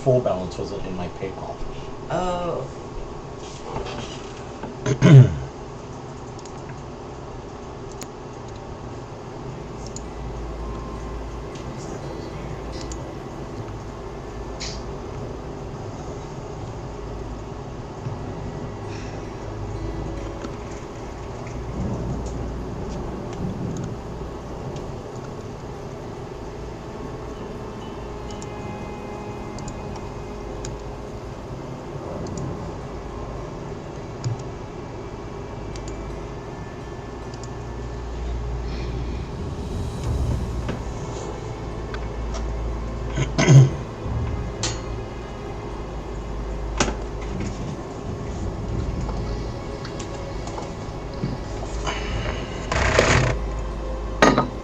full balance wasn't in my PayPal. Oh.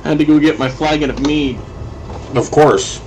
I had to go get my flagon of mead. Of course.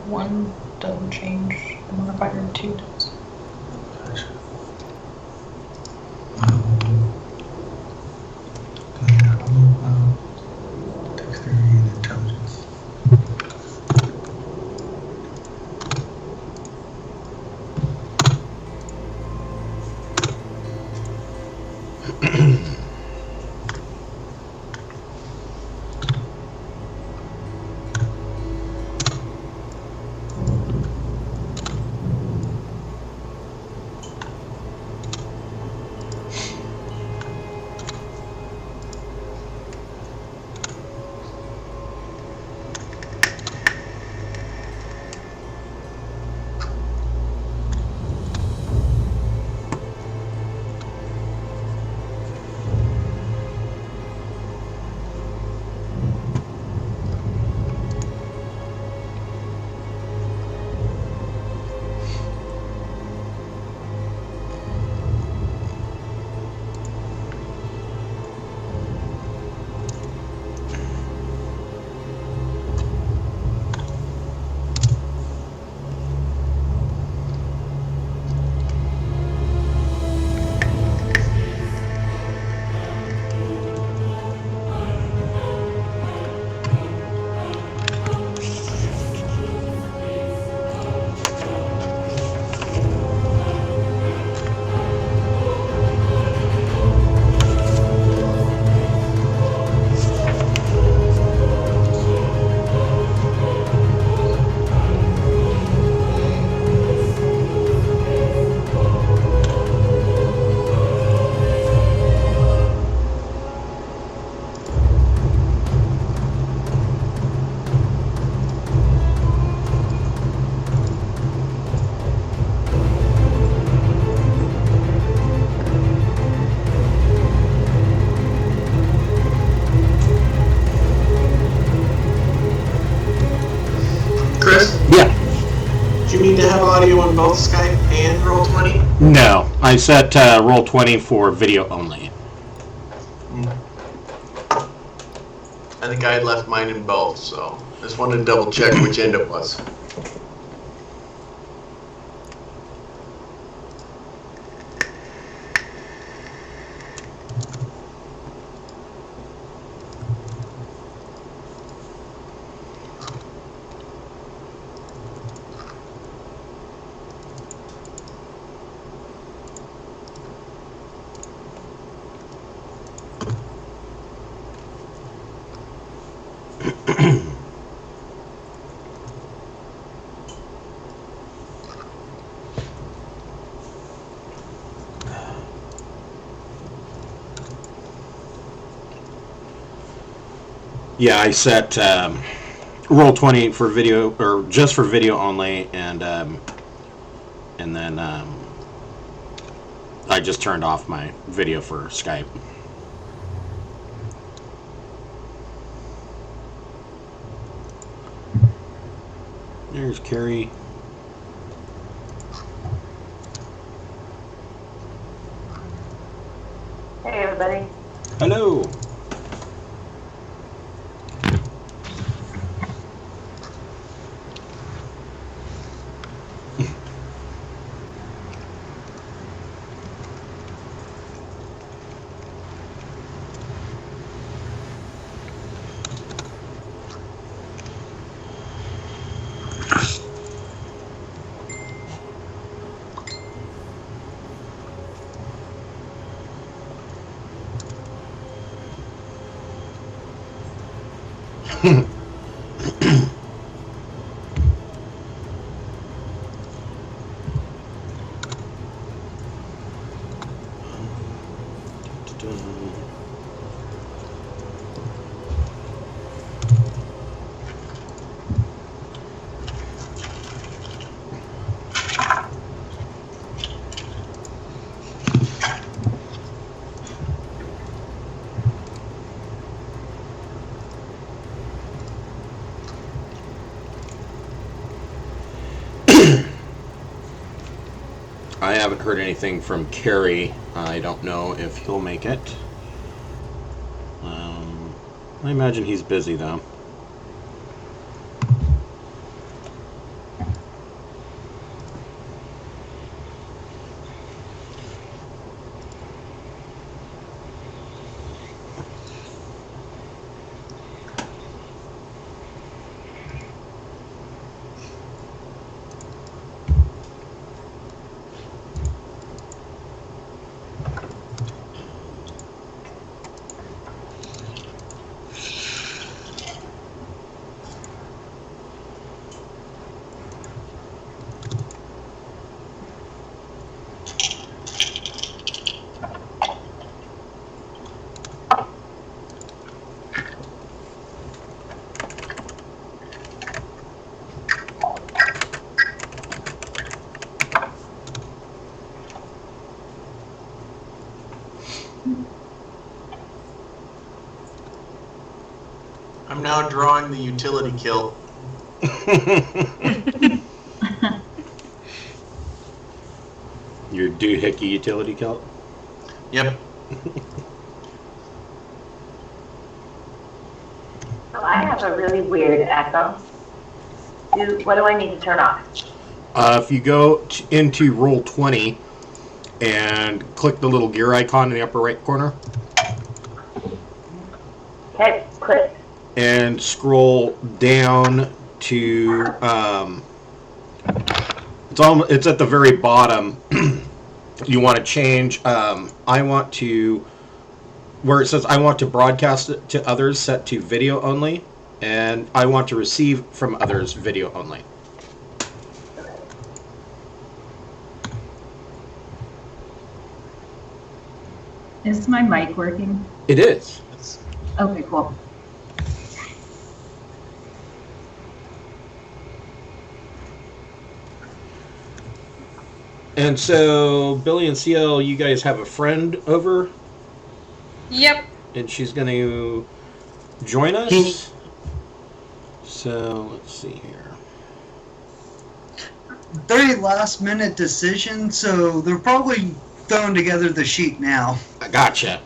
One doesn't change the modifier, 2 does. Dexterity and intelligence. on both Skype and Roll20? No, I set Roll20 for video only. I think I had left mine in both, so I just wanted to double check which end it was. Yeah, I set Roll20 for video, or just for video only, and then I just turned off my video for Skype. There's Carrie. Hey, everybody. Hello. I haven't heard anything from Carrie. I don't know if he'll make it. I imagine he's busy, though. I'm now drawing the utility kilt. Your doohickey utility kilt? Yep. So I have a really weird echo. What do I need to turn off? If you go into Roll20 and click the little gear icon in the upper right corner. Okay, click. And scroll down to it's at the very bottom. You want to change I want to, where it says I want to broadcast it to others, set to video only, and I want to receive from others, video only. Is my mic working? It is. Okay, cool. And so, Billy and CL, you guys have a friend over? Yep. And she's going to join us? So, let's see here. very last minute decision, so they're probably throwing together the sheet now. Gotcha.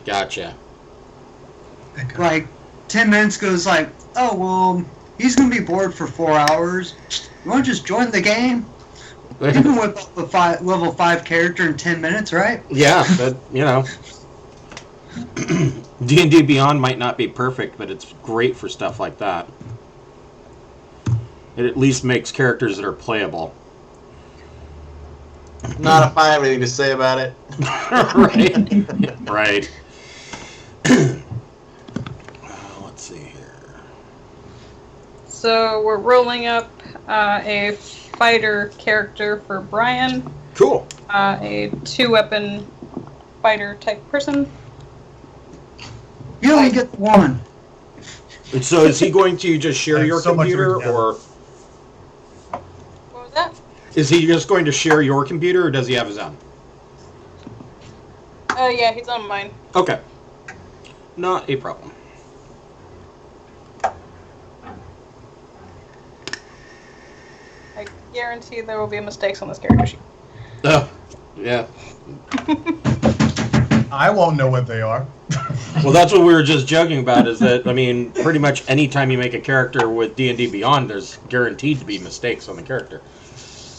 Like 10 minutes goes like, oh well, he's gonna be bored for 4 hours. You want to just join the game? You can whip up a level 5 character in 10 minutes, right? Yeah, but D&D Beyond might not be perfect, but it's great for stuff like that. It at least makes characters that are playable. Not if I have anything to say about it. Right. Let's see here. So we're rolling up a fighter character for Brian, Cool. a 2-weapon fighter type person. You only get one. And so is he going to just share I have your so much computer, written down. or What was that? is he just going to share your computer, or does he have his own? Yeah, he's on mine. Okay. Not a problem. I guarantee there will be mistakes on this character sheet. Oh, yeah. I won't know what they are. Well, that's what we were just joking about, is that, I mean, pretty much any time you make a character with D&D Beyond, there's guaranteed to be mistakes on the character.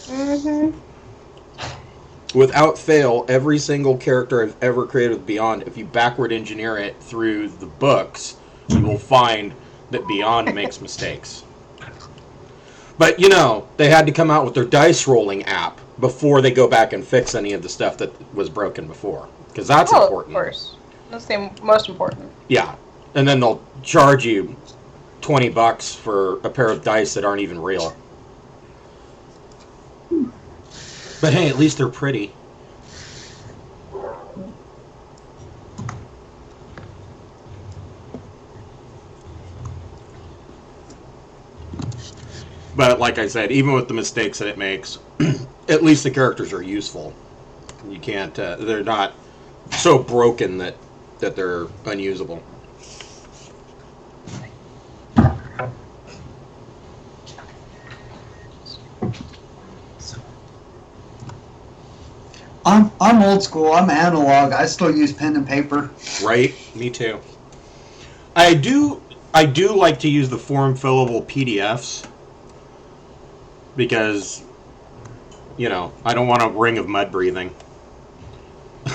Mm-hmm. Without fail, every single character I've ever created with Beyond, if you backward engineer it through the books, you will find that Beyond makes mistakes. But, they had to come out with their dice rolling app before they go back and fix any of the stuff that was broken before. Because that's important. Of course. That's the most important. Yeah. And then they'll charge you $20 for a pair of dice that aren't even real. But hey, at least they're pretty. But like I said, even with the mistakes that it makes, at least the characters are useful. You can't, they're not so broken that they're unusable. I'm old school. I'm analog. I still use pen and paper. Right? Me too. I do like to use the form fillable PDFs because I don't want a ring of mud breathing.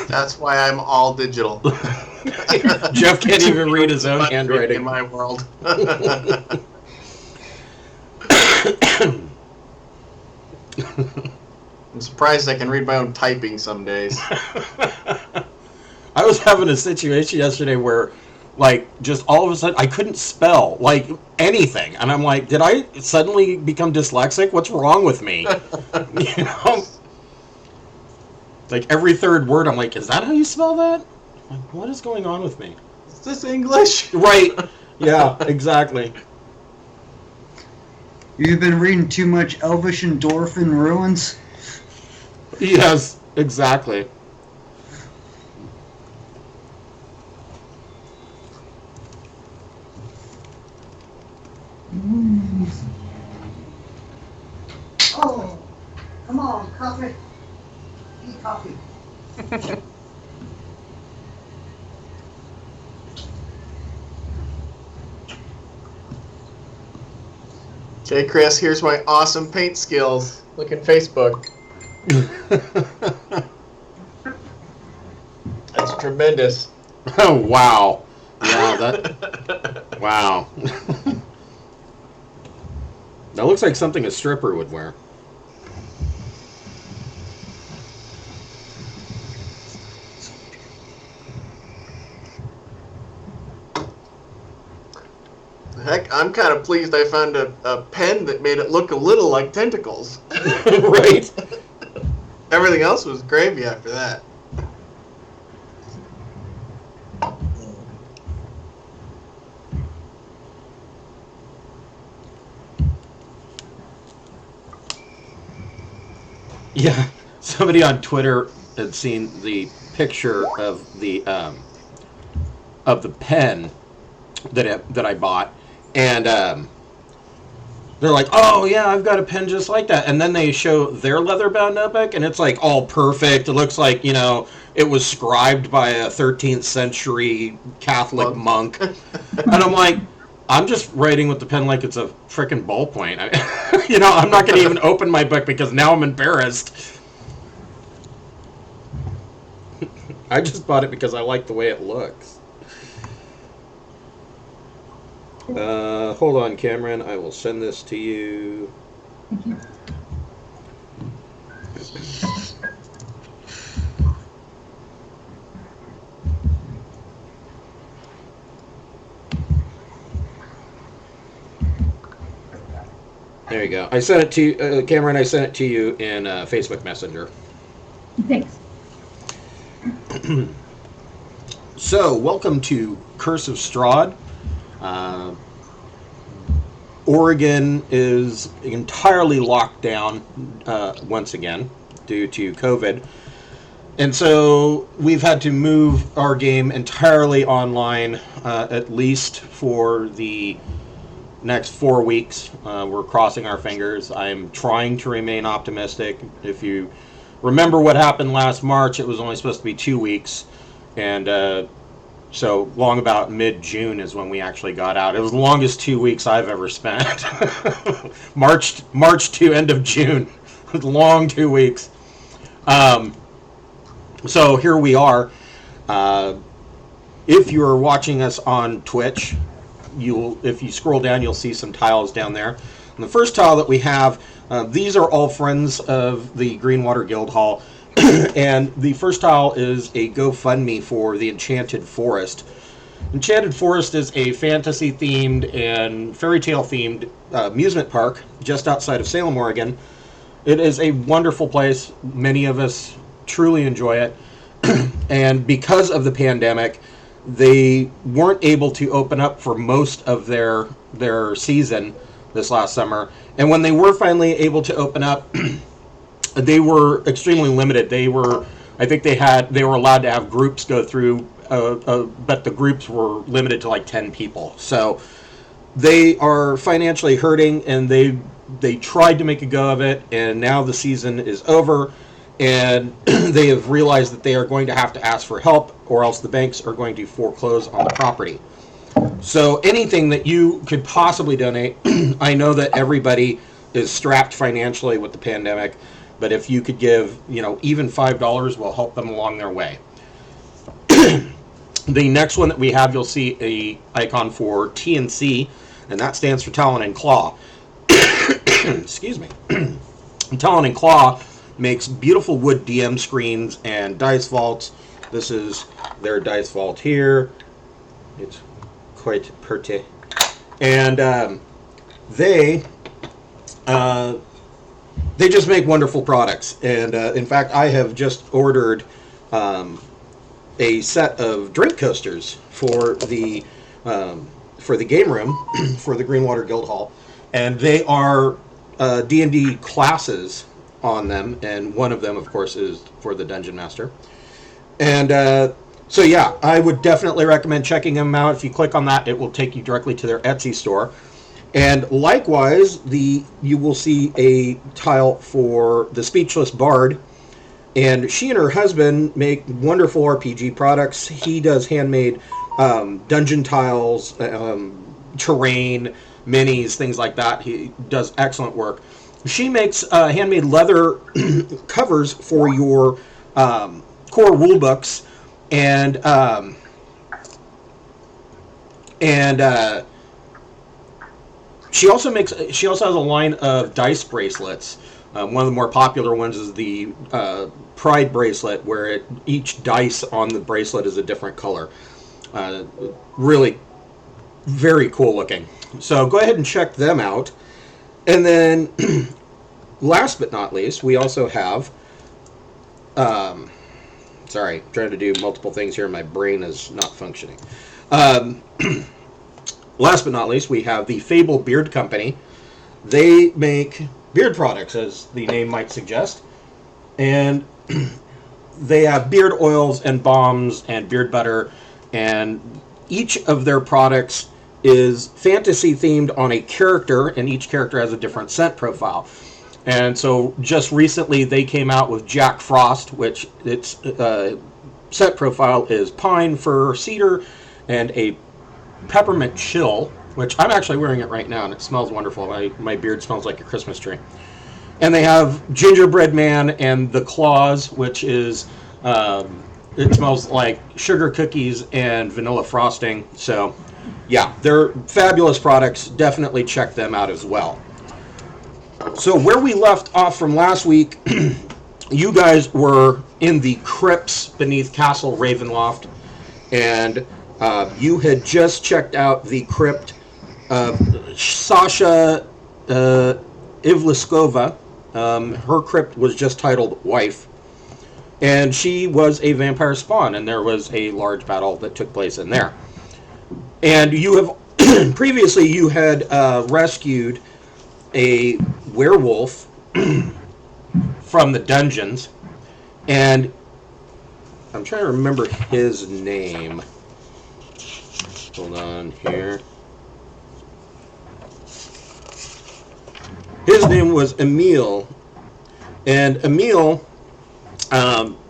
That's why I'm all digital. Jeff can't even read his own handwriting. In my world. I'm surprised I can read my own typing some days. I was having a situation yesterday where, just all of a sudden, I couldn't spell, anything. And I'm like, did I suddenly become dyslexic? What's wrong with me? Every third word, I'm like, is that how you spell that? What is going on with me? Is this English? Right. Yeah, exactly. You've been reading too much Elvish and Dwarven Ruins? Yes, exactly. Oh, come on, coffee. Eat coffee. Okay, Chris, here's my awesome paint skills. Look at Facebook. That's tremendous. Oh, wow. Yeah, wow. That looks like something a stripper would wear. Heck, I'm kind of pleased I found a pen that made it look a little like tentacles. Right? Everything else was gravy after that. Yeah. Somebody on Twitter had seen the picture of the pen that I bought, and they're like, oh yeah, I've got a pen just like that, and then they show their leather-bound notebook, and it's like all perfect. It looks like, you know, it was scribed by a 13th century Catholic monk. And I'm like, I'm just writing with the pen like it's a frickin' ballpoint. You know, I'm not going to even open my book because now I'm embarrassed. I just bought it because I like the way it looks. Hold on, Cameron. I will send this to you. Thank you. There you go. I sent it to you, Cameron. I sent it to you in Facebook Messenger. Thanks. So, welcome to Curse of Strahd. Oregon is entirely locked down once again due to COVID. And so we've had to move our game entirely online, at least for the next 4 weeks. We're crossing our fingers. I'm trying to remain optimistic. If you remember what happened last March, it was only supposed to be 2 weeks. And so long about mid-June is when we actually got out. It was the longest 2 weeks I've ever spent. March to end of June. It was a long 2 weeks. So here we are. If you're watching us on Twitch, if you scroll down, you'll see some tiles down there. And the first tile that we have, these are all friends of the Greenwater Guildhall. And the first tile is a GoFundMe for the Enchanted Forest. Enchanted Forest is a fantasy-themed and fairy tale-themed amusement park just outside of Salem, Oregon. It is a wonderful place. Many of us truly enjoy it. And because of the pandemic, they weren't able to open up for most of their season this last summer. And when they were finally able to open up, they were extremely limited. I think they were allowed to have groups go through, but the groups were limited to like 10 people. So they are financially hurting, and they tried to make a go of it, and now the season is over, and they have realized that they are going to have to ask for help, or else the banks are going to foreclose on the property. So anything that you could possibly donate, I know that everybody is strapped financially with the pandemic, but if you could give, even $5 will help them along their way. The next one that we have, you'll see a icon for TNC, and that stands for Talon Claw. Excuse me. Talon Claw makes beautiful wood DM screens and dice vaults. This is their dice vault here. It's quite pretty. And they just make wonderful products. And in fact, I have just ordered a set of drink coasters for the game room for the Greenwater Guildhall, and they are D&D classes on them, and one of them, of course, is for the Dungeon Master. And so yeah, I would definitely recommend checking them out. If you click on that, it will take you directly to their Etsy store. And likewise, you will see a tile for the Speechless Bard, and she and her husband make wonderful RPG products. He does handmade dungeon tiles, terrain, minis, things like that. He does excellent work. She makes handmade leather covers for your core rulebooks, and she also has a line of dice bracelets. One of the more popular ones is the Pride bracelet, where each dice on the bracelet is a different color. Really very cool looking. So go ahead and check them out. And then last but not least, we also have sorry, I'm trying to do multiple things here. My brain is not functioning. Last but not least, we have the Fable Beard Company. They make beard products, as the name might suggest. And they have beard oils and balms and beard butter. And each of their products is fantasy themed on a character, and each character has a different scent profile. And so just recently they came out with Jack Frost, which its scent profile is pine, fir, cedar, and a peppermint chill, which I'm actually wearing it right now, and it smells wonderful. My beard smells like a Christmas tree. And they have Gingerbread Man and the Claws, which is, it smells like sugar cookies and vanilla frosting. So, yeah, they're fabulous products. Definitely check them out as well. So where we left off from last week, you guys were in the crypts beneath Castle Ravenloft, and you had just checked out the crypt of Sasha Ivliskova. Her crypt was just titled Wife, and she was a vampire spawn, and there was a large battle that took place in there. And you have previously you had rescued a werewolf from the dungeons, and I'm trying to remember his name. Hold on here. His name was Emil, and Emil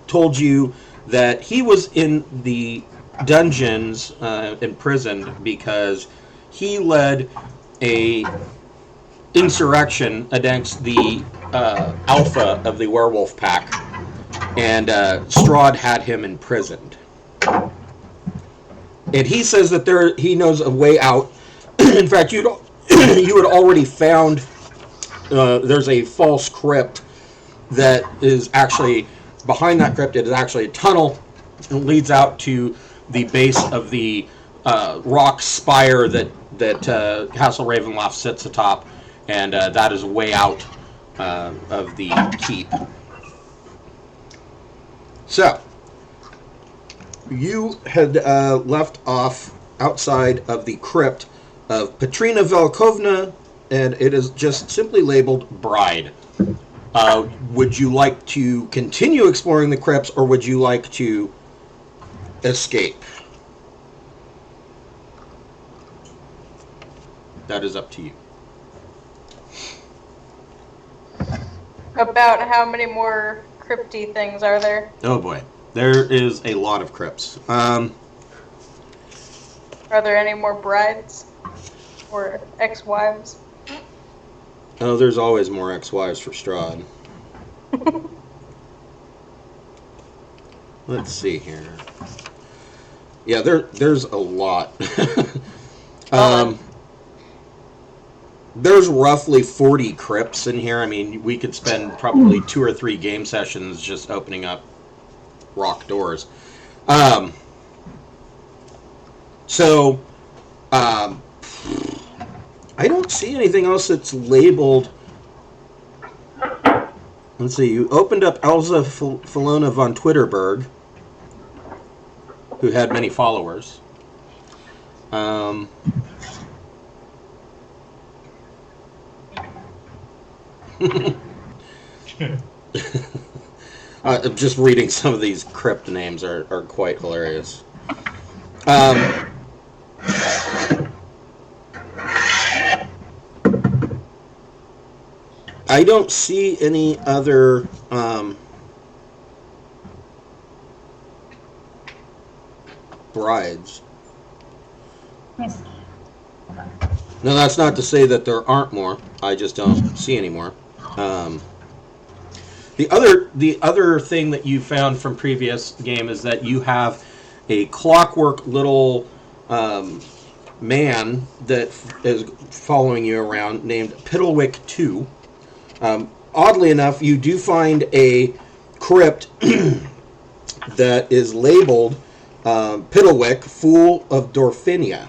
told you that he was in the dungeons, imprisoned, because he led a insurrection against the alpha of the werewolf pack, and Strahd had him imprisoned. And he says that he knows a way out. In fact, you had already found there's a false crypt that is actually behind that crypt. It is actually a tunnel and leads out to the base of the rock spire that Castle Ravenloft sits atop. And that is way out of the keep. So, you had left off outside of the crypt of Petrina Velkovna, and it is just simply labeled Bride. Would you like to continue exploring the crypts, or would you like to escape? That is up to you. About how many more crypty things are there? Oh boy, there is a lot of crypts. Are there any more brides? Or ex-wives? Oh, there's always more ex-wives for Strahd. Let's see here. Yeah, there's a lot. There's roughly 40 crypts in here. I mean, we could spend probably 2 or 3 game sessions just opening up rock doors. I don't see anything else that's labeled. Let's see. You opened up Elza Filona von Twitterberg, who had many followers. Just reading some of these crypt names are quite hilarious. I don't see any other brides. Nice. No, that's not to say that there aren't more. I just don't see any more. The other thing that you found from previous game is that you have a clockwork little man that is following you around named Piddlewick 2. Oddly enough, you do find a crypt that is labeled Piddlewick, Fool of Dorfinia.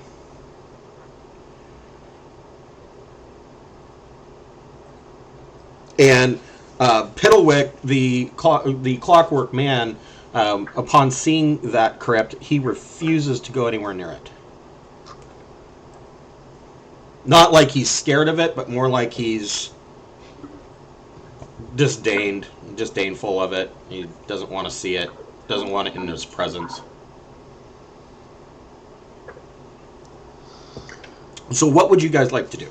And Piddlewick, the clockwork man, upon seeing that crypt, he refuses to go anywhere near it. Not like he's scared of it, but more like he's disdainful of it. He doesn't want to see it, doesn't want it in his presence. So what would you guys like to do?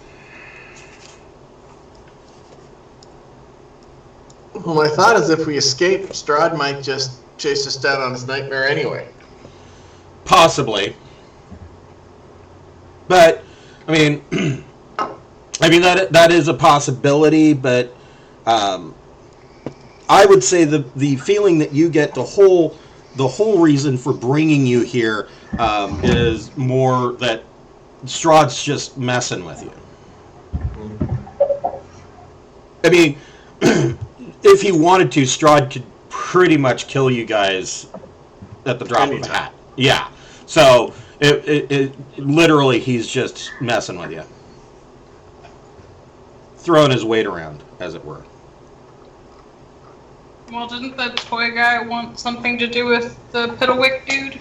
Well, my thought is if we escape, Strahd might just chase us down on his nightmare anyway. Possibly. But, I mean, that is a possibility, but I would say the feeling that you get, the whole reason for bringing you here is more that Strahd's just messing with you. I mean, if he wanted to, Strahd could pretty much kill you guys at the drop of a hat. Yeah. So, it literally, he's just messing with you. Throwing his weight around, as it were. Well, didn't the toy guy want something to do with the Piddlewick dude?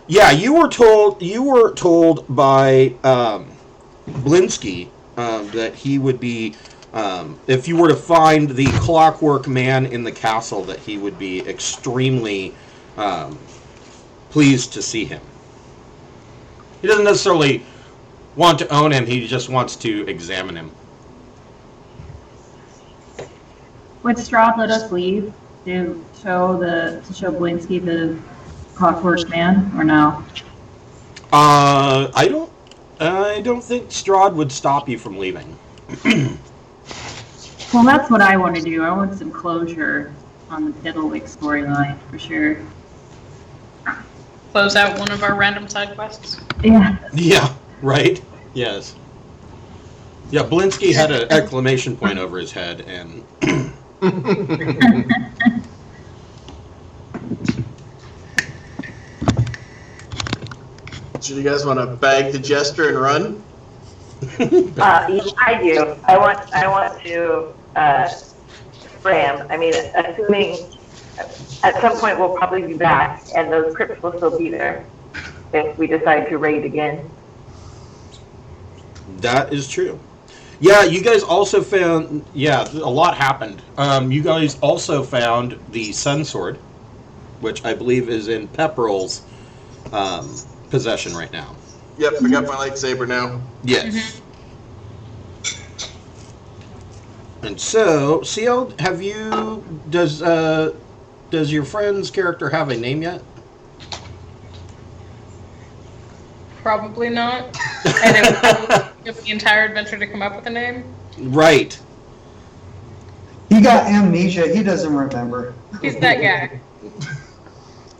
Yeah, you were told by Blinsky that he would be, if you were to find the Clockwork Man in the castle, that he would be extremely pleased to see him. He doesn't necessarily want to own him, he just wants to examine him. Would Strahd let us leave to show Blinsky the Clockwork Man, or no? I don't think Strahd would stop you from leaving. Well, that's what I want to do. I want some closure on the Piddlewick storyline, for sure. Close out one of our random side quests. Yeah. Yeah, right? Yes. Yeah, Blinsky had an exclamation point over his head, and... So you guys want to bag the jester and run? I do. I want to ram. I mean, assuming at some point we'll probably be back, and those crypts will still be there if we decide to raid again. That is true. Yeah, you guys also found... Yeah, a lot happened. You guys also found the Sun Sword, which I believe is in Pepperell's possession right now. Yep, I got my lightsaber now. Yes. And so, CL, have you... Does your friend's character have a name yet? Probably not. And it would probably give the entire adventure to come up with a name. Right. He got amnesia. He doesn't remember. He's that guy.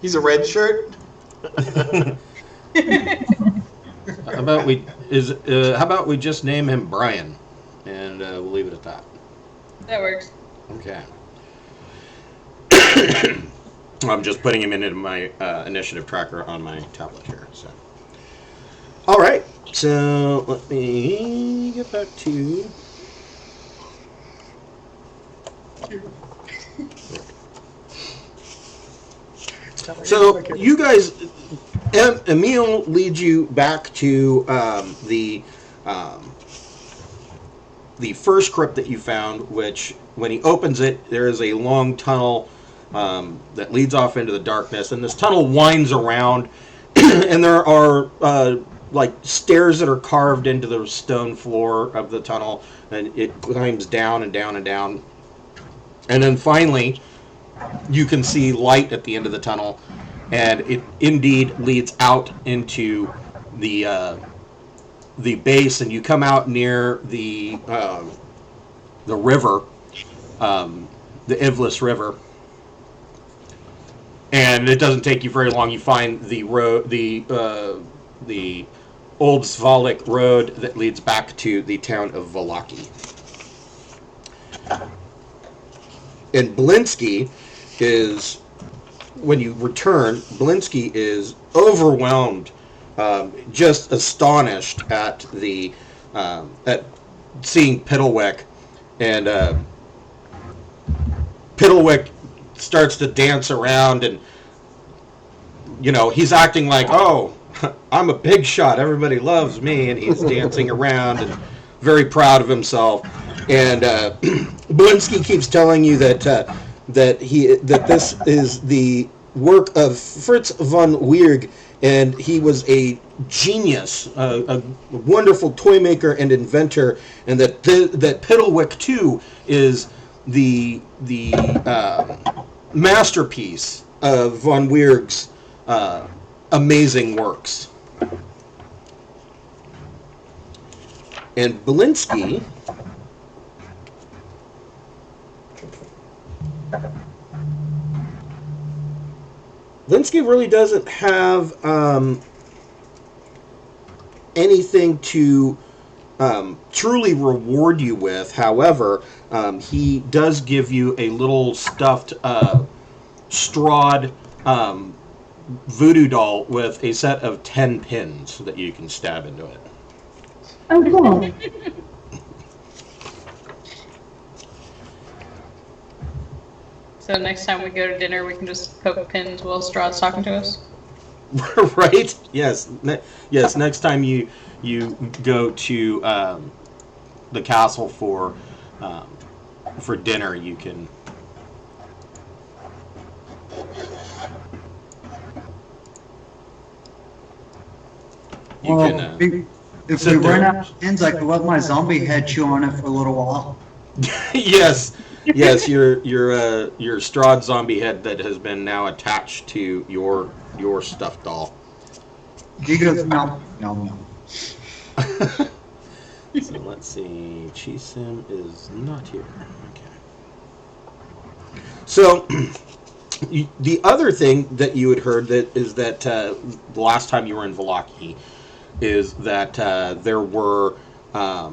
He's a red shirt? How about we just name him Brian, and we'll leave it at that. That works. Okay. I'm just putting him into my initiative tracker on my tablet here. So, all right. So let me get back to. So you guys, Emil leads you back to the first crypt that you found, which when he opens it, there is a long tunnel that leads off into the darkness, and this tunnel winds around, and there are like stairs that are carved into the stone floor of the tunnel, and it climbs down and down and down, and then finally you can see light at the end of the tunnel, and it indeed leads out into the base, and you come out near the river, the Ivlis River, and it doesn't take you very long. You find the road, the old Svalik road that leads back to the town of Vallaki. And Blinsky is, when you return, Blinsky is overwhelmed, just astonished at the at seeing Piddlewick, and Piddlewick starts to dance around, and he's acting like, oh, I'm a big shot, everybody loves me, and he's dancing around and very proud of himself. And Blinsky keeps telling you that this is the work of Fritz von Weirg, and he was a genius, a wonderful toy maker and inventor, and that Piddlewick too is the masterpiece of von Weirg's amazing works. And Belinsky really doesn't have anything to truly reward you with. However, he does give you a little stuffed Strahd voodoo doll with a set of 10 pins that you can stab into it. Oh, cool. So next time we go to dinner, we can just poke pins while Strahd's talking to us. Right? Yes. Yes. Next time you go to the castle for dinner, you can. If we run out of pins, I could let my zombie head chew on it for a little while. Yes, your Strahd zombie head that has been now attached to your stuffed doll. He goes no. So let's see. Chisim is not here. Okay. So the other thing that you had heard is that the last time you were in Vallaki is that there were the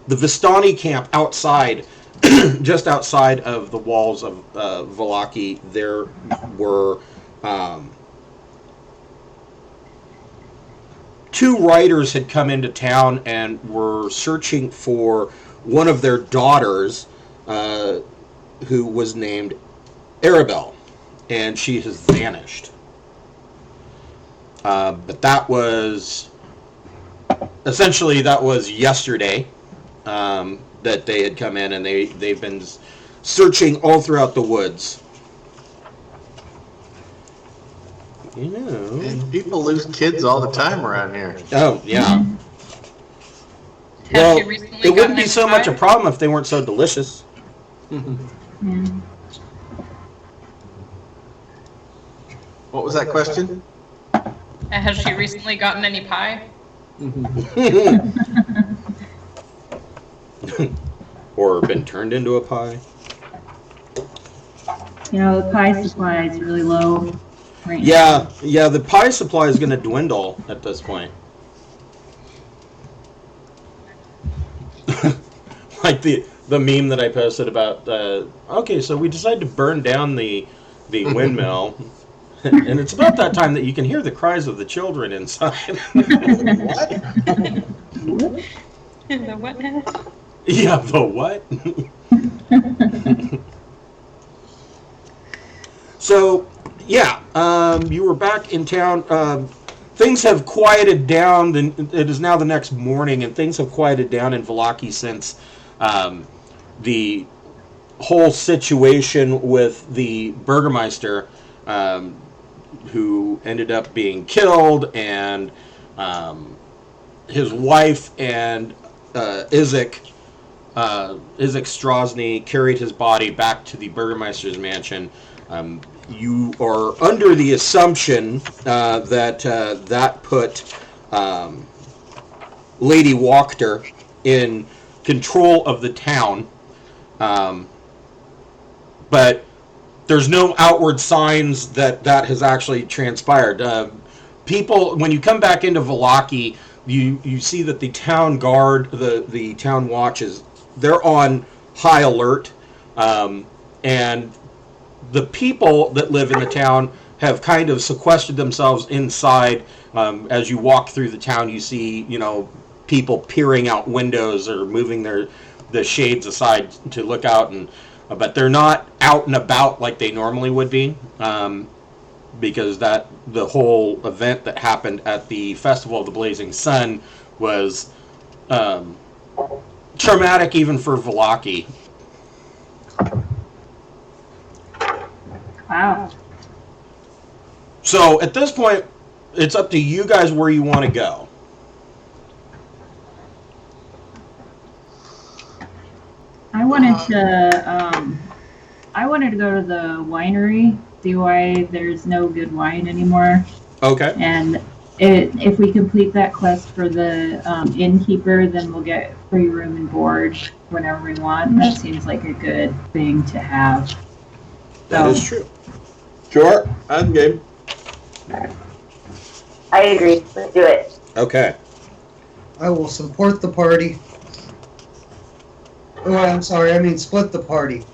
Vistani camp outside, just outside of the walls of Vallaki. There were two riders had come into town and were searching for one of their daughters, who was named Arabelle, and she has vanished. But that was essentially yesterday that they had come in, and they've been searching all throughout the woods. You know, And people lose kids all the time around here. oh yeah. Has Well, she recently it wouldn't gotten be any so much a pie? problem if they weren't so delicious. Yeah. What was that question? Has she recently gotten any pie? Or been turned into a pie. You know, the pie supply is really low right Yeah, the pie supply is going to dwindle at this point. Like the meme that I posted about, okay, so we decided to burn down the windmill, and it's about that time that you can hear the cries of the children inside. What? The what now? Yeah, the what? So, yeah, you were back in town. Things have quieted down. It is now the next morning, and things have quieted down in Vallaki since the whole situation with the Burgermeister, who ended up being killed, and his wife and Isaac Strozny carried his body back to the Burgermeister's mansion. You are under the assumption that put Lady Wachter in control of the town, but there's no outward signs that has actually transpired. People, when you come back into Vallaki, you see that the town guard, the town watches, they're on high alert, and the people that live in the town have kind of sequestered themselves inside. As you walk through the town, you see, people peering out windows or moving the shades aside to look out, but they're not out and about like they normally would be, because the whole event that happened at the Festival of the Blazing Sun was traumatic even for Vallaki. Wow. So at this point, it's up to you guys where you want to go. I wanted to go to the winery, see why there's no good wine anymore. Okay. And if we complete that quest for the innkeeper, then we'll get free room and board whenever we want. That seems like a good thing to have. That is true. Sure, I'm game. I agree. Let's do it. Okay. I will support the party. Oh, I'm sorry. I mean, split the party.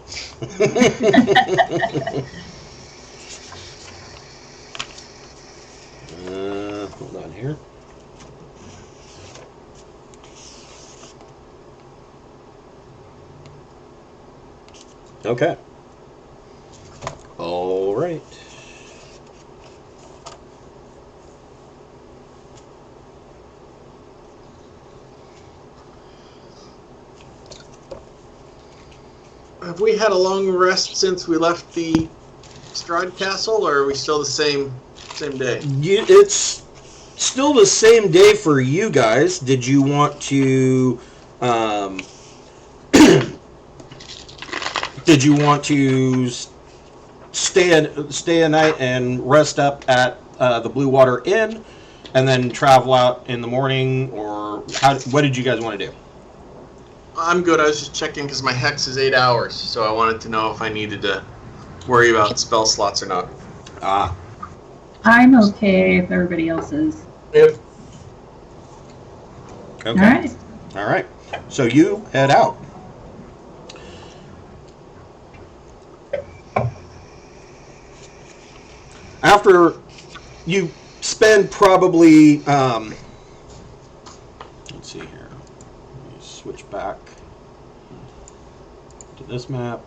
Hold on here. Okay. All right. Have we had a long rest since we left the Strahd Castle, or are we still the same day? It's still the same day for you guys. Did you want to? Did you want to stay a night and rest up at the Blue Water Inn, and then travel out in the morning, or what did you guys want to do? I'm good. I was just checking because my hex is 8 hours, so I wanted to know if I needed to worry about spell slots or not. Ah. I'm okay if everybody else is. Yep. Okay. All right. All right. So you head out. After you spend probably, let's see here. Let me switch back to this map.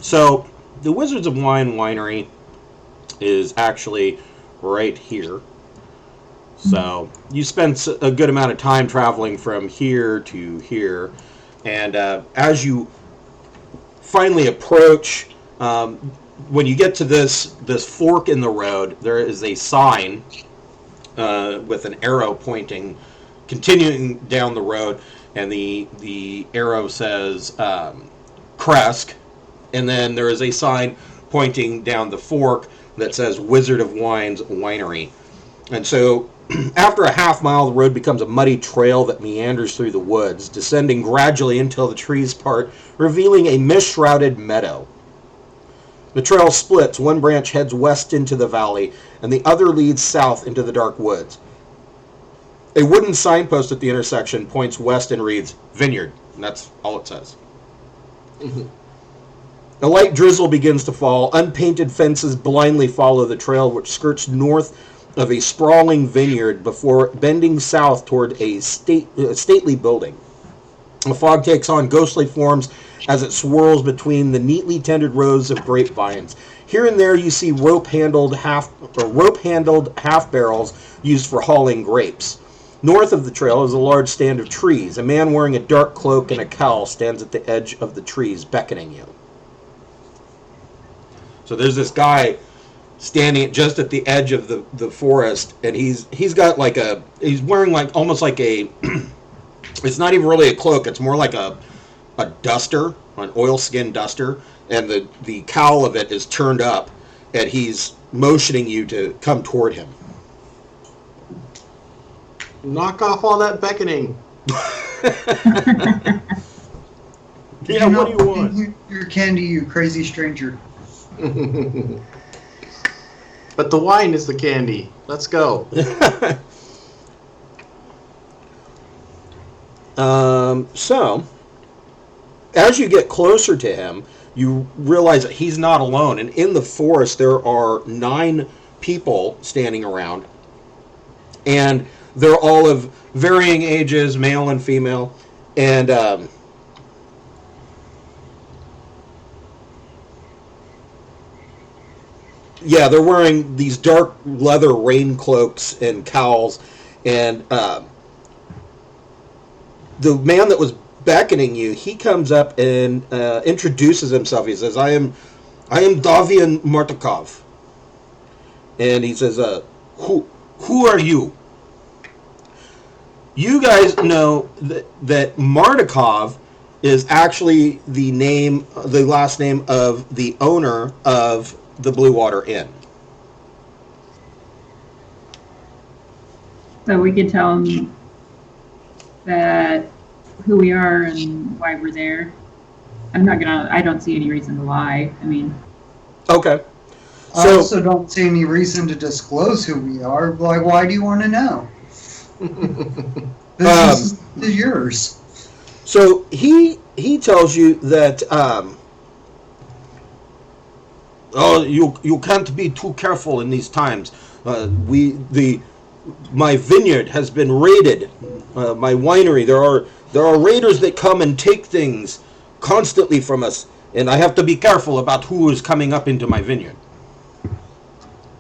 So the Wizards of Wine Winery is actually right here. So you spend a good amount of time traveling from here to here, and as you finally approach, when you get to this fork in the road, there is a sign with an arrow pointing, continuing down the road, and the arrow says Kresk, and then there is a sign pointing down the fork that says Wizard of Wines Winery. And so after a half mile, the road becomes a muddy trail that meanders through the woods, descending gradually until the trees part, revealing a mist-shrouded meadow. The trail splits. One branch heads west into the valley, and the other leads south into the dark woods. A wooden signpost at the intersection points west and reads, Vineyard. And that's all it says. Mm-hmm. A light drizzle begins to fall. Unpainted fences blindly follow the trail, which skirts north of a sprawling vineyard before bending south toward a stately building. The fog takes on ghostly forms as it swirls between the neatly tended rows of grapevines. Here and there you see rope-handled half barrels used for hauling grapes. North of the trail is a large stand of trees. A man wearing a dark cloak and a cowl stands at the edge of the trees, beckoning you. So there's this guy standing just at the edge of the forest, and he's got he's wearing almost like a it's not even really a cloak, it's more like a duster, an oilskin duster, and the cowl of it is turned up, and he's motioning you to come toward him. Knock off all that beckoning. Yeah, what do you want? Your candy, you crazy stranger. But the wine is the candy. Let's go. So, as you get closer to him, you realize that he's not alone. And in the forest, there are 9 people standing around. And they're all of varying ages, male and female. And yeah, they're wearing these dark leather rain cloaks and cowls. And the man that was beckoning you, he comes up and introduces himself. He says, I am Davian Martikov. and he says, "Who are you?" You guys know that Mardukov is actually the last name of the owner of the Blue Water Inn. So we could tell them that who we are and why we're there. I don't see any reason to lie. I mean. Okay. I So, also don't see any reason to disclose who we are. Like, why do you want to know? This is yours. so he tells you that you can't be too careful in these times. My vineyard has been raided. My winery. There are raiders that come and take things constantly from us, and I have to be careful about who is coming up into my vineyard.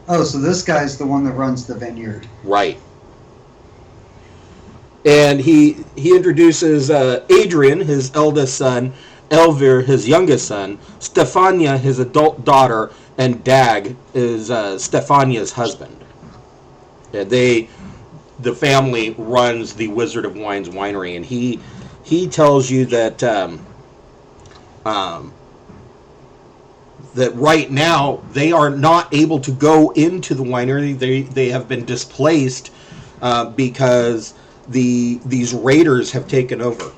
Oh, so this guy's the one that runs the vineyard. Right. And he introduces Adrian, his eldest son, Elvir, his youngest son, Stefania, his adult daughter, and Dag is Stefania's husband. Yeah, the family runs the Wizard of Wines Winery, and he tells you that that right now they are not able to go into the winery. They have been displaced because these raiders have taken over,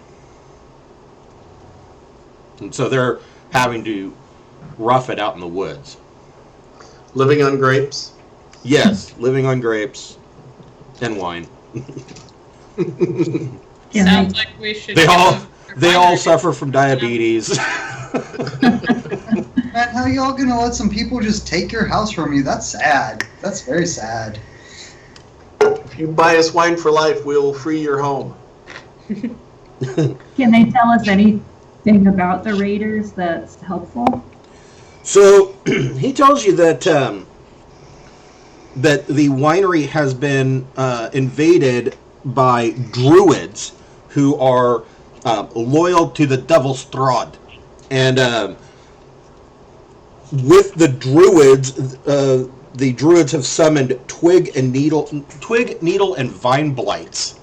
and so they're having to rough it out in the woods. Living on grapes. Yes, living on grapes and wine. Sounds like we should. They give all them suffer from diabetes. Man, how y'all gonna let some people just take your house from you? That's sad. That's very sad. If you buy us wine for life, we'll free your home. Can they tell us anything about the raiders that's helpful? So he tells you that that the winery has been invaded by druids who are loyal to the devil Strahd, and with the druids have summoned twig, needle, and vine blights,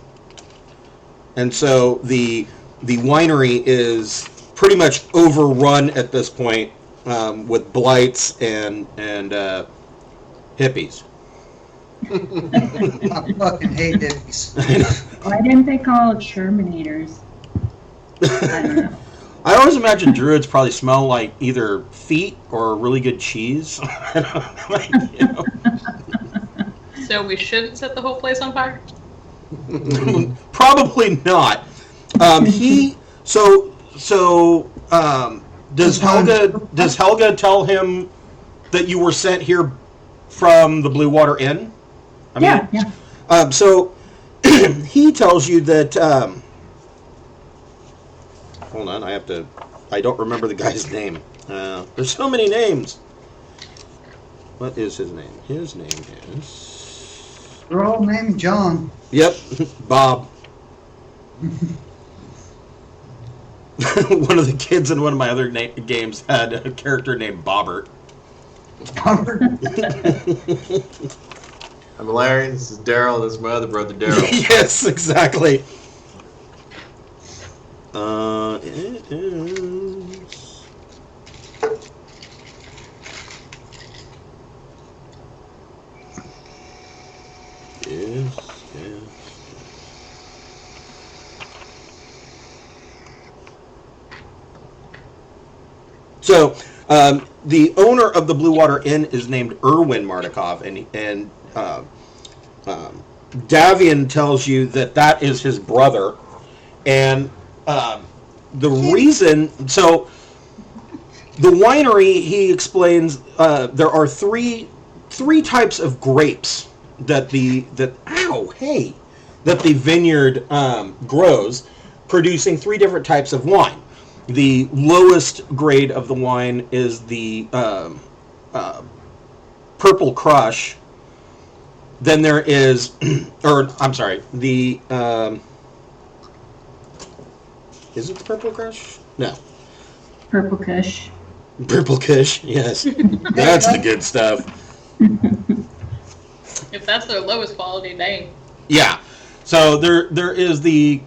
and so the winery is pretty much overrun at this point with blights and hippies. I fucking hate hippies. Why didn't they call exterminators? I don't know. I always imagine druids probably smell like either feet or really good cheese. So we shouldn't set the whole place on fire? Probably not. Does Helga tell him that you were sent here from the Blue Water Inn? Yeah. So he tells you that. Hold on, I don't remember the guy's name. There's so many names. What is his name? His name is. They're all named John. Yep, Bob. One of the kids in one of my other games had a character named Bobbert. I'm Larry, this is Daryl, this is my other brother Daryl. Yes, exactly. It is... Yes. So, the owner of the Blue Water Inn is named Erwin Mardukov, and Davian tells you that is his brother, and the reason. So, the winery, he explains, there are three types of grapes that the vineyard grows, producing three different types of wine. The lowest grade of the wine is the Purple Crush. Then there is, the is it the Purple Crush? No. Purple Kush. Purple Kush, yes. That's the good stuff. If that's their lowest quality, dang. Yeah. So there is the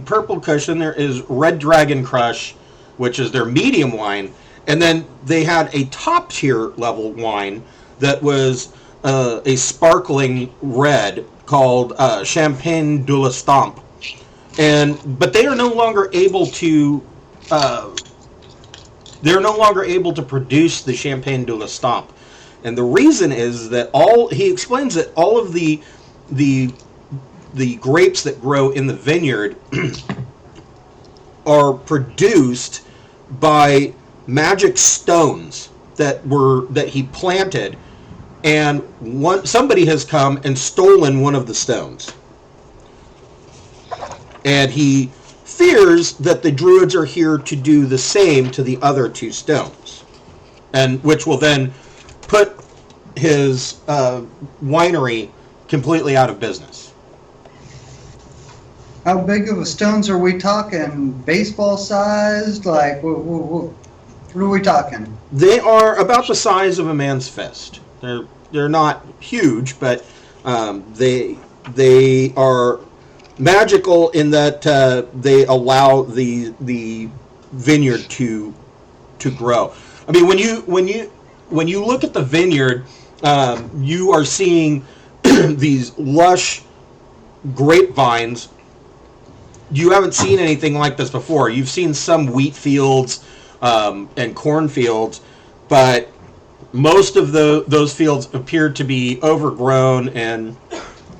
Purple Cushion. There is Red Dragon Crush, which is their medium wine, and then they had a top tier level wine that was a sparkling red called Champagne de l'Estampe, but they are no longer able to. They're no longer able to produce the Champagne de l'Estampe, and the reason is that he explains that all of the grapes that grow in the vineyard are produced by magic stones that he planted, and somebody has come and stolen one of the stones, and he fears that the druids are here to do the same to the other two stones, and which will then put his winery completely out of business. How big of a stones are we talking? Baseball sized? Like, what are we talking? They are about the size of a man's fist. They're not huge, but they are magical in that they allow the vineyard to grow. I mean, when you look at the vineyard, you are seeing these lush grapevines. You haven't seen anything like this before. You've seen some wheat fields and corn fields, but most of those fields appear to be overgrown and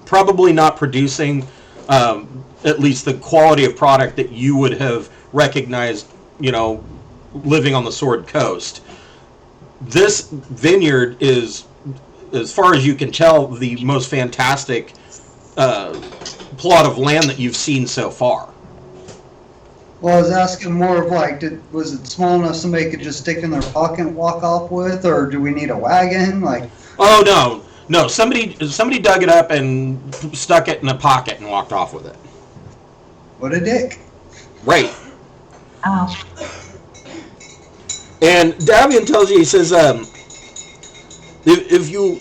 probably not producing at least the quality of product that you would have recognized, living on the Sword Coast. This vineyard is, as far as you can tell, the most fantastic plot of land that you've seen so far. Well, I was asking more of like, was it small enough somebody could just stick in their pocket and walk off with, or do we need a wagon? Like, oh no, somebody dug it up and stuck it in a pocket and walked off with it. What a dick! Right. Oh. And Davian tells you, he says, if you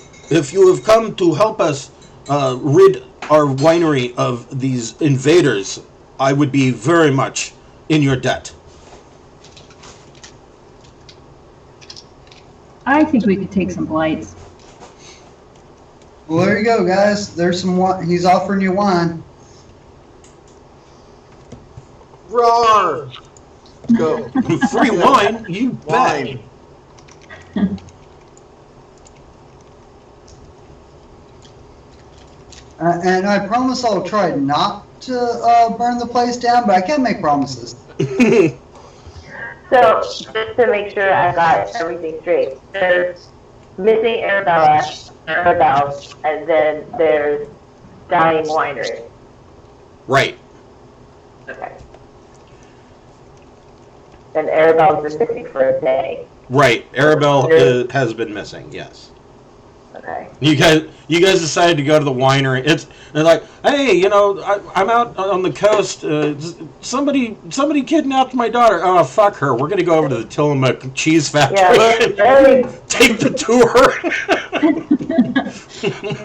have come to help us rid our winery of these invaders, I would be very much in your debt. I think we could take some blights. Well, there you go, guys. There's some wine. He's offering you wine. Roar! Go. Free wine? You bet. Wine. And I promise I'll try not to burn the place down, but I can't make promises. So, just to make sure I got everything straight, there's missing Arabelle, and then there's Dying Winery. Right. Okay. And Arabelle's been missing for a day. Right. Arabelle has been missing, yes. Okay. You guys decided to go to the winery. They're like, hey, I'm out on the coast. Somebody kidnapped my daughter. Oh, fuck her. We're gonna go over to the Tillamook cheese factory and take the tour.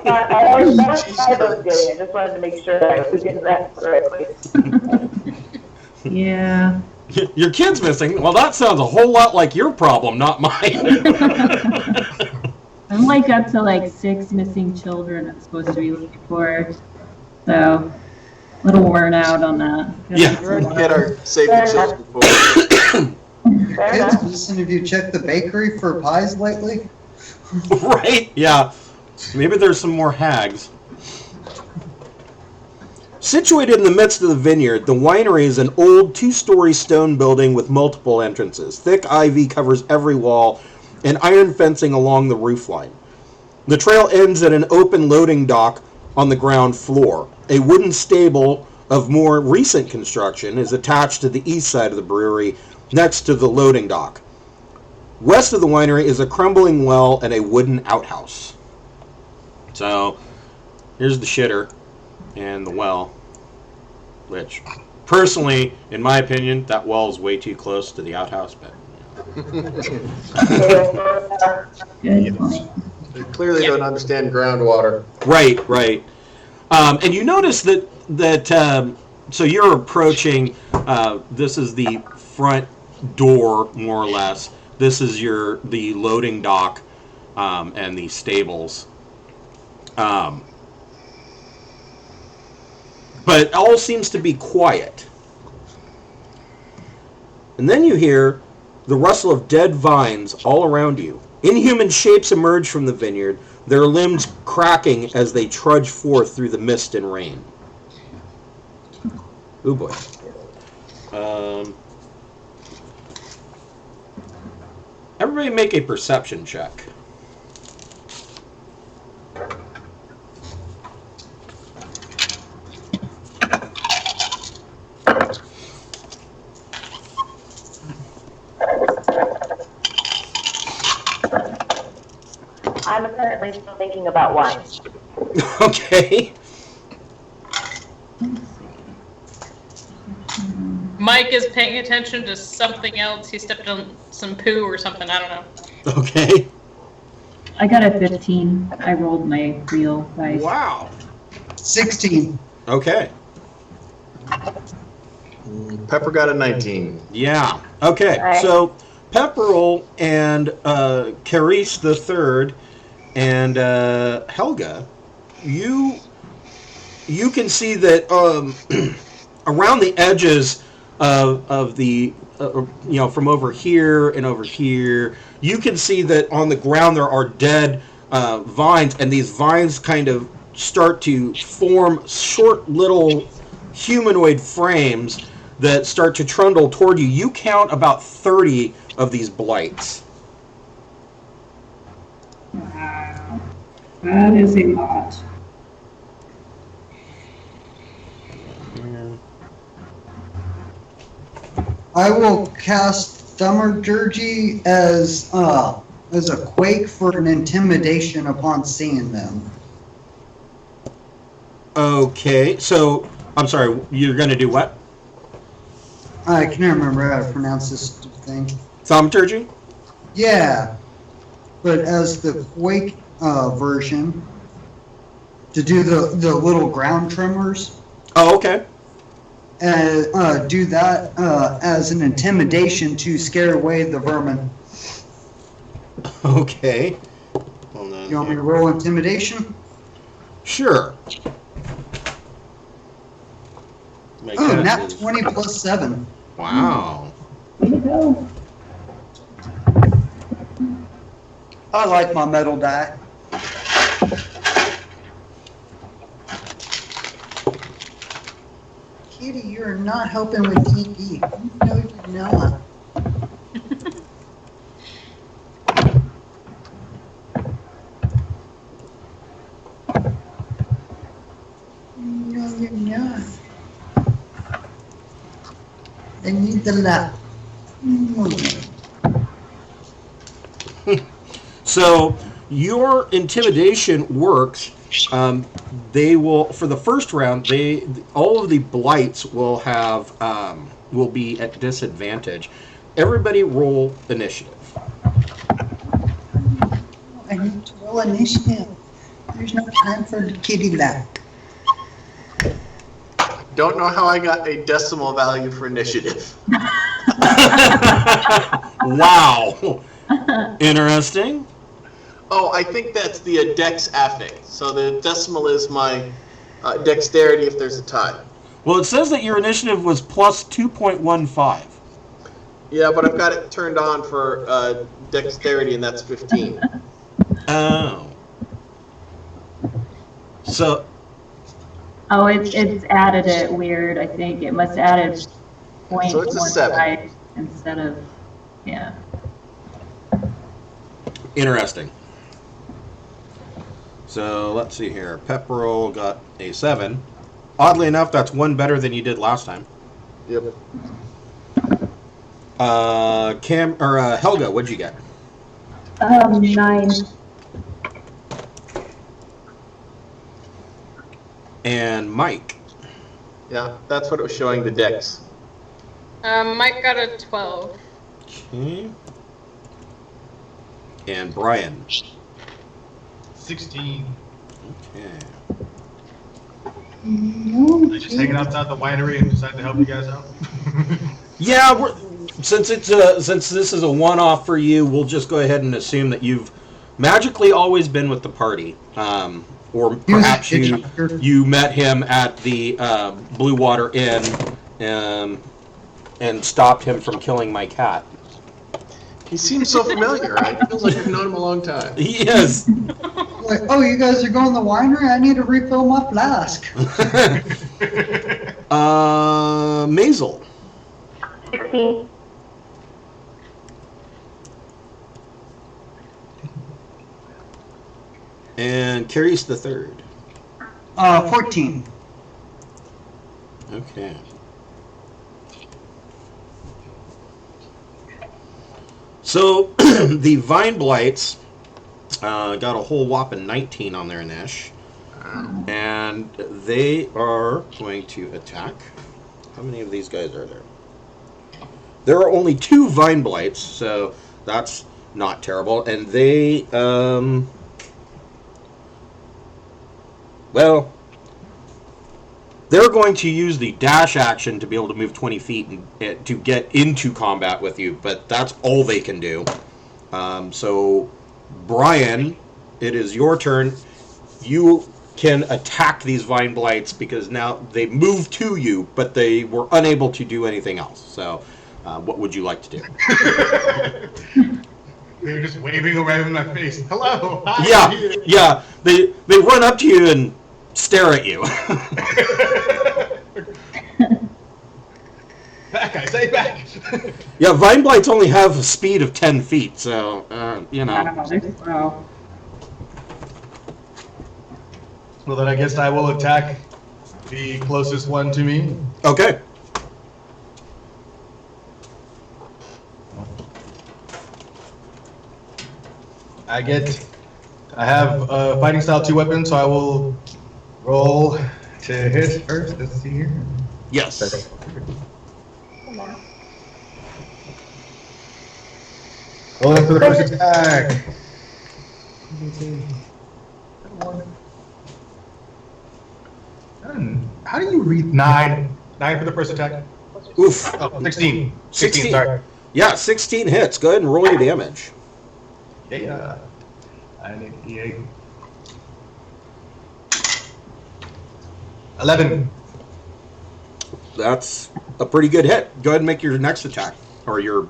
I just wanted to make sure I was getting that correctly. Yeah. Your kid's missing. Well, that sounds a whole lot like your problem, not mine. I'm like up to 6 missing children I'm supposed to be looking for. So, a little worn out on that. Yeah. Get our safety system forward. Kids, listen, have you checked the bakery for pies lately? Right? Yeah. Maybe there's some more hags. Situated in the midst of the vineyard, the winery is an old 2-story stone building with multiple entrances. Thick ivy covers every wall, and iron fencing along the roofline. The trail ends at an open loading dock on the ground floor. A wooden stable of more recent construction is attached to the east side of the brewery, next to the loading dock. West of the winery is a crumbling well and a wooden outhouse. So, here's the shitter and the well, which, personally, in my opinion, that well is way too close to the outhouse, but... Good point. They clearly don't understand groundwater. Right, right. And you notice that so you're approaching. This is the front door, more or less. This is the loading dock and the stables. But it all seems to be quiet. And then you hear the rustle of dead vines all around you. Inhuman shapes emerge from the vineyard, their limbs cracking as they trudge forth through the mist and rain. Oh boy. Everybody make a perception check. I'm apparently still thinking about wine. Okay. Mike is paying attention to something else. He stepped on some poo or something. I don't know. Okay. I got a 15. I rolled my real dice. Wow. 16. Okay. Pepper got a 19. Yeah. Okay. All right. So Pepperell and Carice the Third and Helga, you can see that around the edges of the from over here and over here, you can see that on the ground there are dead vines, and these vines kind of start to form short little humanoid frames that start to trundle toward you. You count about 30 of these blights. Wow. That is a lot. I will cast Thaumaturgy as a quake for an intimidation upon seeing them. Okay, so I'm sorry, you're going to do what? I can't remember how to pronounce this thing. Thaumaturgy? Yeah, but as the quake version, to do the little ground tremors, Oh, okay. do that as an intimidation to scare away the vermin. Okay. Hold on You want me here. to roll intimidation? Sure. My Oh, cat nat is- 20 plus 7. Wow. Way to go. I like my metal die. Kitty, you're not helping with DD. No, you're not. No, you're not. I need the lap. So your intimidation works. They will, for the first round, all of the blights will have will be at disadvantage. Everybody roll initiative. I need to roll initiative. There's no time for the kitty lap. Don't know how I got a decimal value for initiative. Wow. Interesting. Oh, I think that's the dex affix. So the decimal is my dexterity if there's a tie. Well, it says that your initiative was plus 2.15. Yeah, but I've got it turned on for dexterity, and that's 15. Oh. So, Oh, it's added it weird, I think. It must add added point So it's a 7. instead of, yeah. interesting. So, let's see here. Pepperell got a 7. Oddly enough, that's one better than you did last time. Yep. Helga, what'd you get? 9. And Mike. Yeah, that's what it was showing, the dex. Mike got a 12. Okay. And Brian. 16. Okay. Just hanging outside the winery and decided to help you guys out. Yeah, since this is a one-off for you, we'll just go ahead and assume that you've magically always been with the party, or perhaps you met him at the Blue Water Inn and stopped him from killing my cat. He seems so familiar. It feels like we've known him a long time. He is. Like, oh, you guys are going to the winery? I need to refill my flask. Maisel. 16. And Carice the third. 14. Okay. So the Vine Blights got a whole whopping 19 on their Nish. And they are going to attack. How many of these guys are there? There are only 2 Vine Blights, so that's not terrible. And they, well, they're going to use the dash action to be able to move 20 feet and to get into combat with you, but that's all they can do. So, Brian, it is your turn. You can attack these Vine Blights because now they move to you, but they were unable to do anything else. So, what would you like to do? They're just waving around in my face. Hello. Hi, Yeah. They run up to you and stare at you. Back, I say back. Yeah, Vine Blights only have a speed of 10 feet, so, you know. Well, Well, then I guess I will attack the closest one to me. Okay. I have fighting style 2 weapons, so I will roll to hit first. Let's see here. Yes. Rolling for the first attack. How do you read 9? 9 for the first attack? Oof. Oh, 16. 16. Sorry. Yeah, 16 hits. Go ahead and roll your damage. Yeah. I need 8. 11. That's a pretty good hit. Go ahead and make your next attack, or your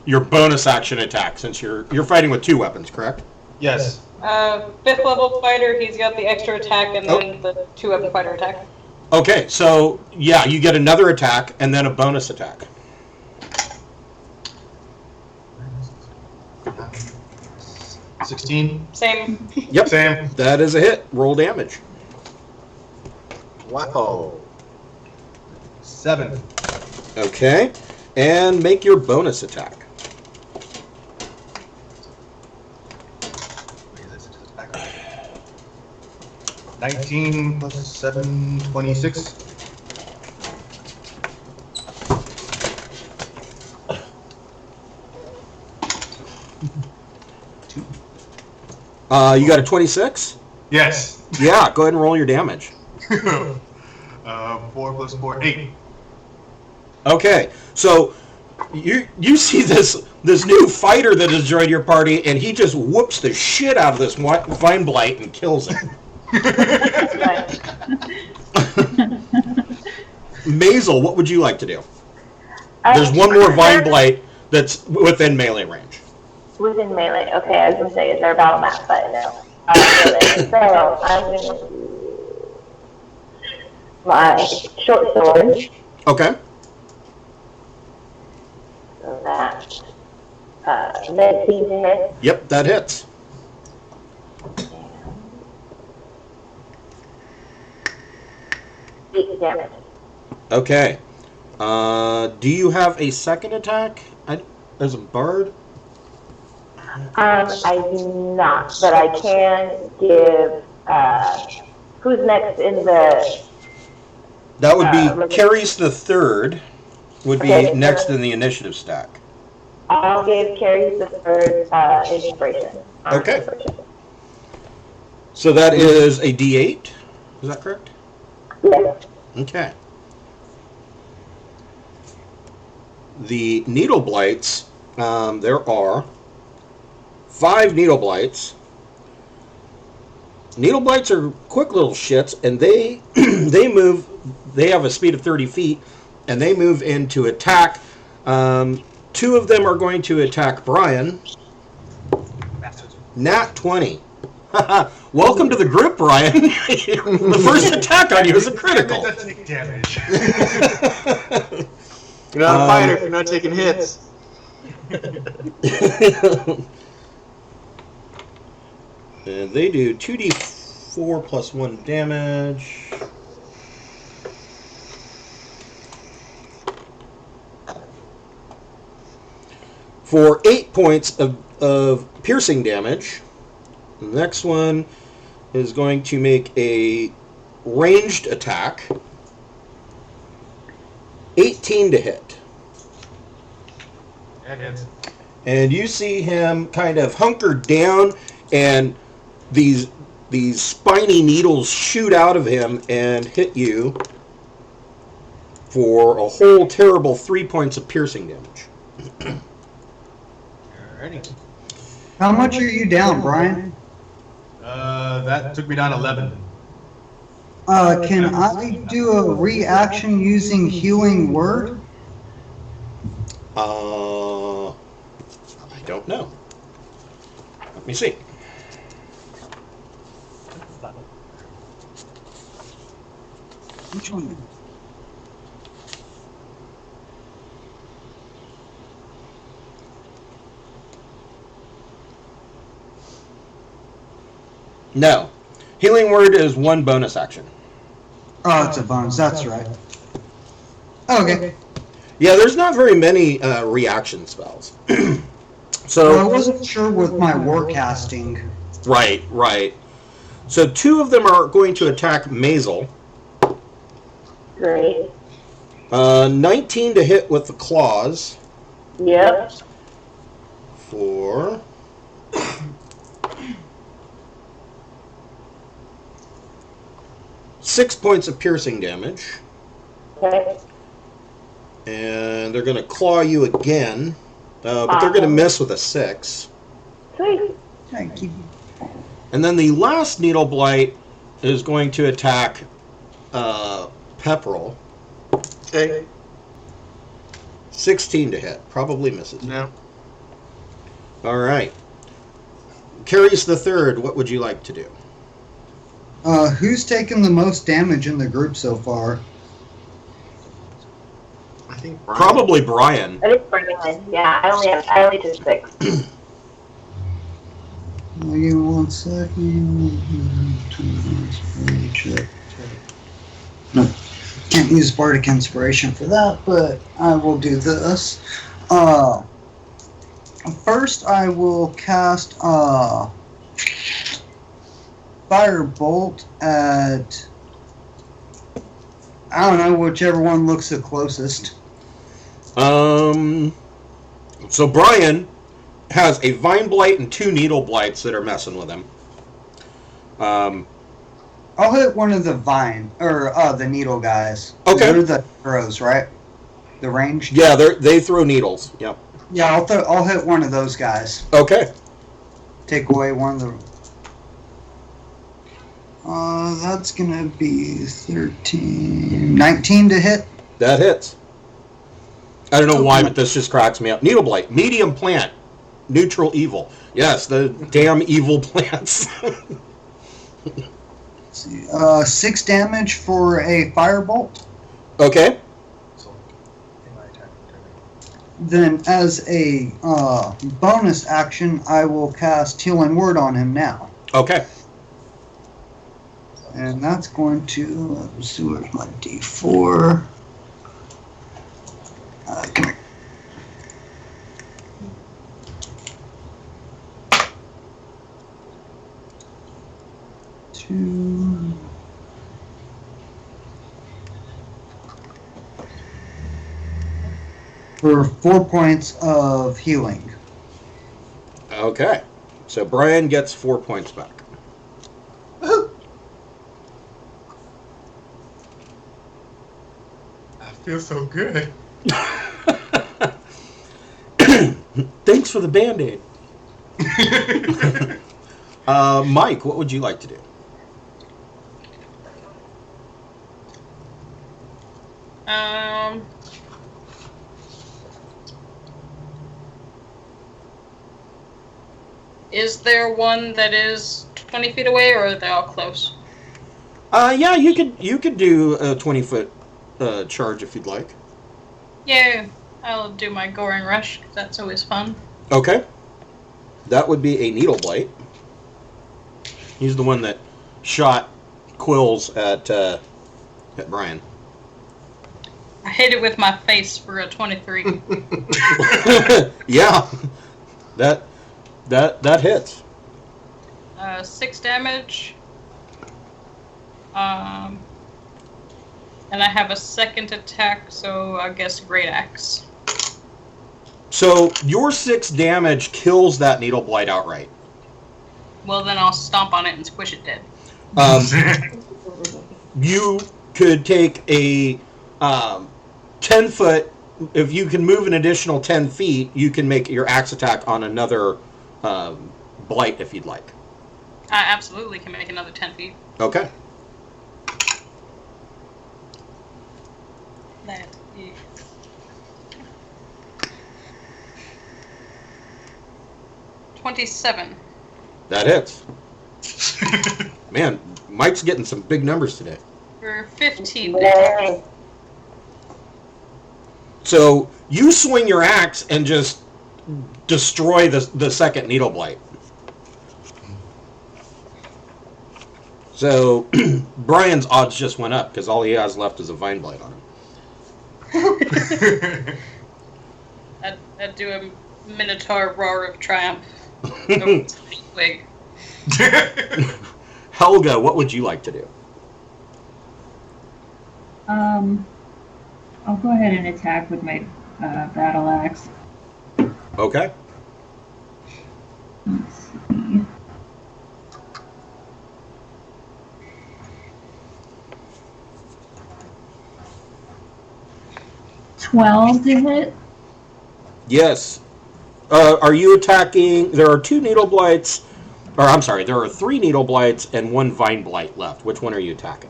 bonus action attack, since you're fighting with 2 weapons, correct? Yes. 5th level fighter, he's got the extra attack and then the 2-weapon fighter attack. Okay, so yeah, you get another attack and then a bonus attack. 16. Same. Yep. Same. That is a hit. Roll damage. Wow. 7. Okay, and make your bonus attack. 19 plus 7, 26. You got a 26? Yes. Yeah, go ahead and roll your damage. 4 plus 4, 8. Okay, so you see this new fighter that has joined your party, and he just whoops the shit out of this Vine Blight and kills it. Maisel, what would you like to do? There's one more Vine Blight that's within melee range. Within melee. Okay, I was going to say, is there a battle map? But no. So, I'm going to do my short sword. Okay. So that's 19 to hit. Yep, that hits. Eight damage. Okay. Do you have a second attack as a bard? I do not, but I can give, who's next in the... That would be Carice the third would be Okay, next in the initiative stack. I'll give Carrie the third inspiration. Okay. So that is a D8. Is that correct? Yeah. Okay. The needle blights, there are 5 needle blights. Needle blights are quick little shits, and they move. They have a speed of 30 feet, and they move into attack. 2 of them are going to attack Brian. Nat 20. Welcome to the group, Brian. The first attack on you is a critical. Damage. You're not a fighter if you're not taking hits. And they do 2d4 plus 1 damage. For 8 points of piercing damage. The next one is going to make a ranged attack. 18 to hit. That hits. And you see him kind of hunkered down, and these spiny needles shoot out of him and hit you for a whole terrible 3 points of piercing damage. Alrighty. How much are you down, Brian? That took me down 11. Can I do a reaction using healing word? I don't know. Let me see. Which one? No. Healing word is 1 bonus action. Oh, it's a bonus. That's right. Okay. Yeah, there's not very many reaction spells. Well, I So, wasn't sure with my warcasting. right. So 2 of them are going to attack Maisel. Great. 19 to hit with the claws. Yep. For 6 points of piercing damage. Okay. And they're going to claw you again. But they're going to miss with a 6. Sweet. Thank you. And then the last needle blight is going to attack Pepperell. Okay. 16 to hit. Probably misses. No. All right. Carries the third. What would you like to do? Who's taken the most damage in the group so far? I think Brian. Probably Brian. I think Brian. Yeah, I only did 6. Give me 1 second. No, can't use Bardic Inspiration for that, but I will do this. First, I will cast Firebolt at, I don't know, whichever one looks the closest. So Brian has a Vine Blight and 2 Needle Blights that are messing with him. I'll hit one of the vine, or the needle guys. Okay. They're the arrows, right? The ranged? Yeah, they throw needles. Yep. Yeah, I'll hit one of those guys. Okay. Take away one of the... that's gonna be 13... 19 to hit? That hits. I don't know why, but this just cracks me up. Needle Blight, medium plant, neutral evil. Yes, the damn evil plants. Let's see, 6 damage for a firebolt. Okay. Then as a bonus action, I will cast Healing Word on him now. Okay. And that's going to, let's see, where's my D4? Come here. Two. For 4 points of healing. Okay. So Brian gets 4 points back. Feels so good. Thanks for the Band-Aid. Mike, what would you like to do? Is there one that is 20 feet away, or are they all close? Yeah, you could do a 20-foot charge if you'd like. Yeah, I'll do my Goring Rush, 'cause that's always fun. Okay. That would be a Needle Blight. He's the one that shot quills at Brian. I hit it with my face for a 23. Yeah. That hits. 6 damage. And I have a second attack, so I guess Great Axe. So your 6 damage kills that Needle Blight outright. Well, then I'll stomp on it and squish it dead. You could take a 10-foot. If you can move an additional 10 feet, you can make your axe attack on another blight if you'd like. I absolutely can make another 10 feet. Okay. That is 27. That hits. Man, Mike's getting some big numbers today. For 15 damage. So you swing your axe and just destroy the second Needle Blight. So Brian's odds just went up because all he has left is a Vine Blight on him. I'd do a Minotaur Roar of Triumph. Wig. Helga, what would you like to do? I'll go ahead and attack with my battle axe. Okay. Let's see. $12 to hit. Yes. Are you attacking? There are 2 Needle Blights. Or, I'm sorry, there are 3 Needle Blights and 1 Vine Blight left. Which one are you attacking?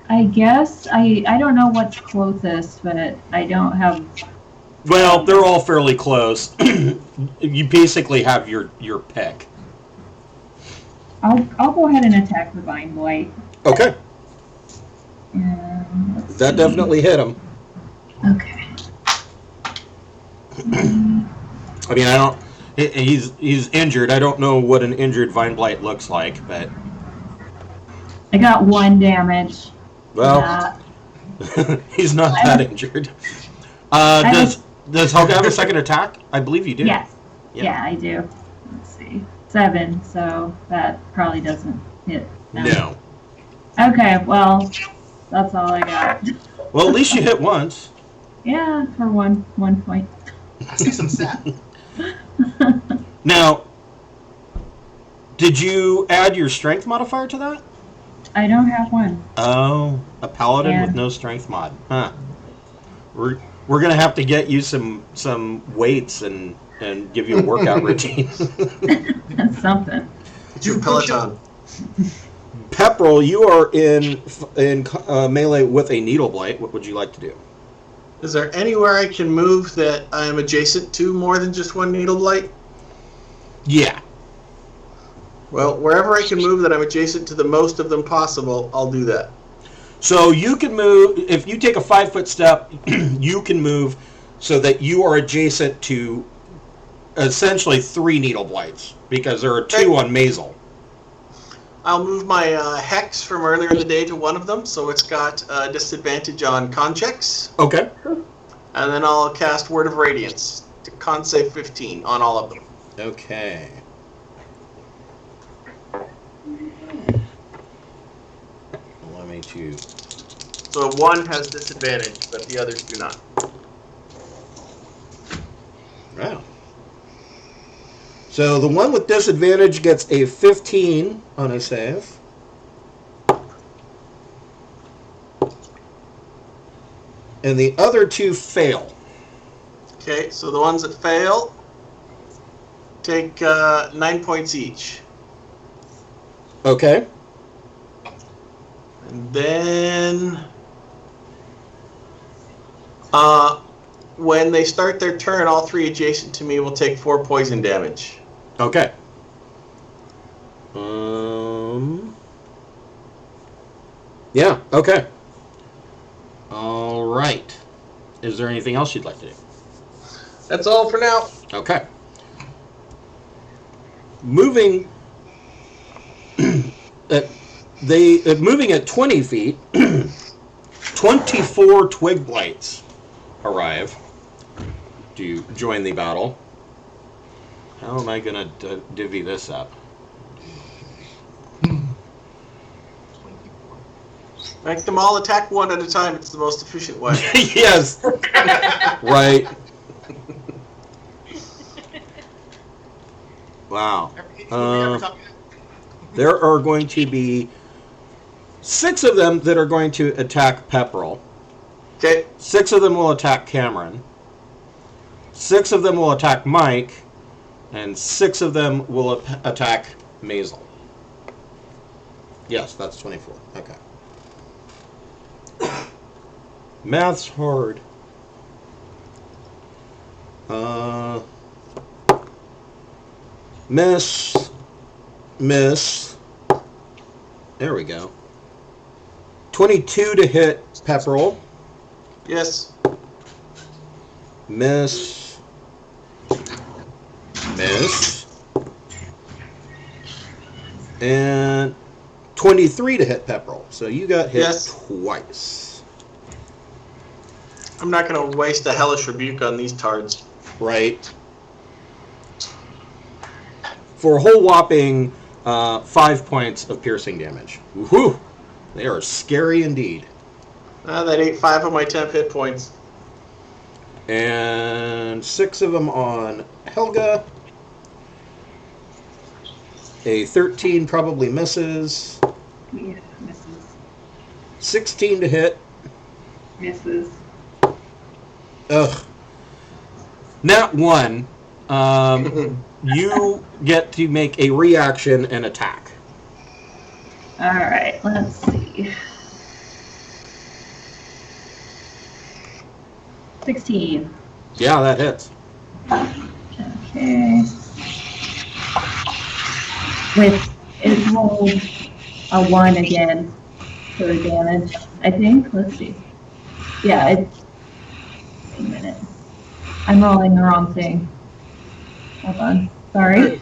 I guess I don't know what's closest, but I don't have. Well, they're all fairly close. You basically have your pick. I'll go ahead and attack the Vine Blight. Okay. Let's That see. definitely hit him. Okay. I mean, I don't. He's injured. I don't know what an injured Vine Blight looks like, but I got 1 damage. well, he's not that injured. Does Helga have a second attack? I believe you do. Yes. Yeah. Yeah, I do. Let's see. 7, so that probably doesn't hit. No. Okay, well, that's all I got. Well, at least you hit once. Yeah, for one point. I see some sap. Now, did you add your strength modifier to that? I don't have one. Oh, a paladin Yeah. with no strength mod. Huh. We're gonna have to get you some weights and give you a workout routine. That's something. It's your Peloton. Pepperell, you are in melee with a Needle Blight. What would you like to do? Is there anywhere I can move that I am adjacent to more than just 1 Needle Blight? Yeah. Well, wherever I can move that I'm adjacent to the most of them possible, I'll do that. So you can move, if you take a 5-foot step, you can move so that you are adjacent to essentially 3 Needle Blights, because there are 2 on Mazel. I'll move my Hex from earlier in the day to one of them, so it's got disadvantage on con checks. Okay. And then I'll cast Word of Radiance to con save 15 on all of them. Okay. Allow me to... So 1 has disadvantage, but the others do not. Wow. So the one with disadvantage gets a 15 on a save. And the other 2 fail. Okay, so the ones that fail take 9 points each. Okay. And then when they start their turn, all 3 adjacent to me will take 4 poison damage. Okay. Yeah, okay. All right. Is there anything else you'd like to do? That's all for now. Okay. Moving moving at 20 feet, 24 twig blights arrive to join the battle. How am I going to divvy this up? Make them all attack one at a time. It's the most efficient way. Yes. Right. Wow. There are going to be 6 of them that are going to attack Pepperell. Okay. 6 of them will attack Cameron. 6 of them will attack Mike. And 6 of them will attack Maisel. Yes, that's 24. Okay. Math's hard. Miss. There we go. 22 to hit Pepperell. Yes. Miss. And 23 to hit Pepperell. So you got hit twice. I'm not going to waste a hellish rebuke on these tards. Right. For a whole whopping 5 points of piercing damage. Woohoo! They are scary indeed. That ate 5 of my temp hit points. And 6 of them on Helga. A 13 probably misses. Yeah, misses. 16 to hit. Misses. Ugh. Nat 1. You get to make a reaction and attack. Alright, let's see. 16. Yeah, that hits. Okay. With it rolled a 1 again for the damage, I think. Let's see. Yeah, it's. Wait a minute. I'm rolling the wrong thing. Hold on. Sorry.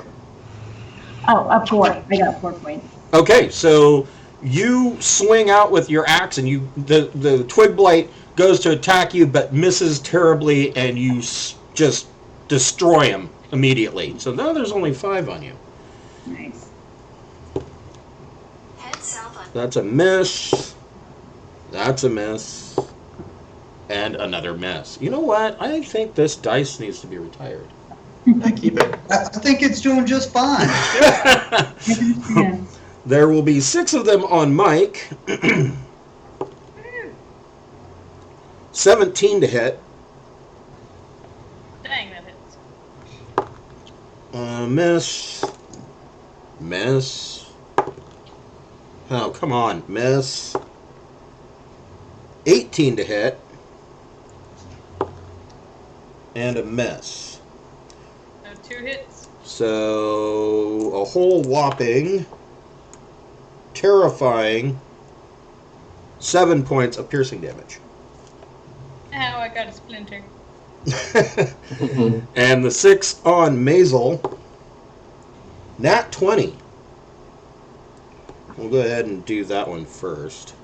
Oh, a 4. I got 4 points. Okay, so you swing out with your axe, and the twig blight goes to attack you, but misses terribly, and you just destroy him immediately. So now there's only 5 on you. Nice. That's a miss. That's a miss. And another miss. You know what? I think this dice needs to be retired. I keep it. I think it's doing just fine. Yeah. There will be 6 of them on Mike. 17 to hit. Dang, that hits. Miss. Oh, come on. Miss. 18 to hit. And a miss. No, 2 hits. So, a whole whopping, terrifying 7 points of piercing damage. Ow, I got a splinter. And the 6 on Maisel. Nat 20. We'll go ahead and do that one first.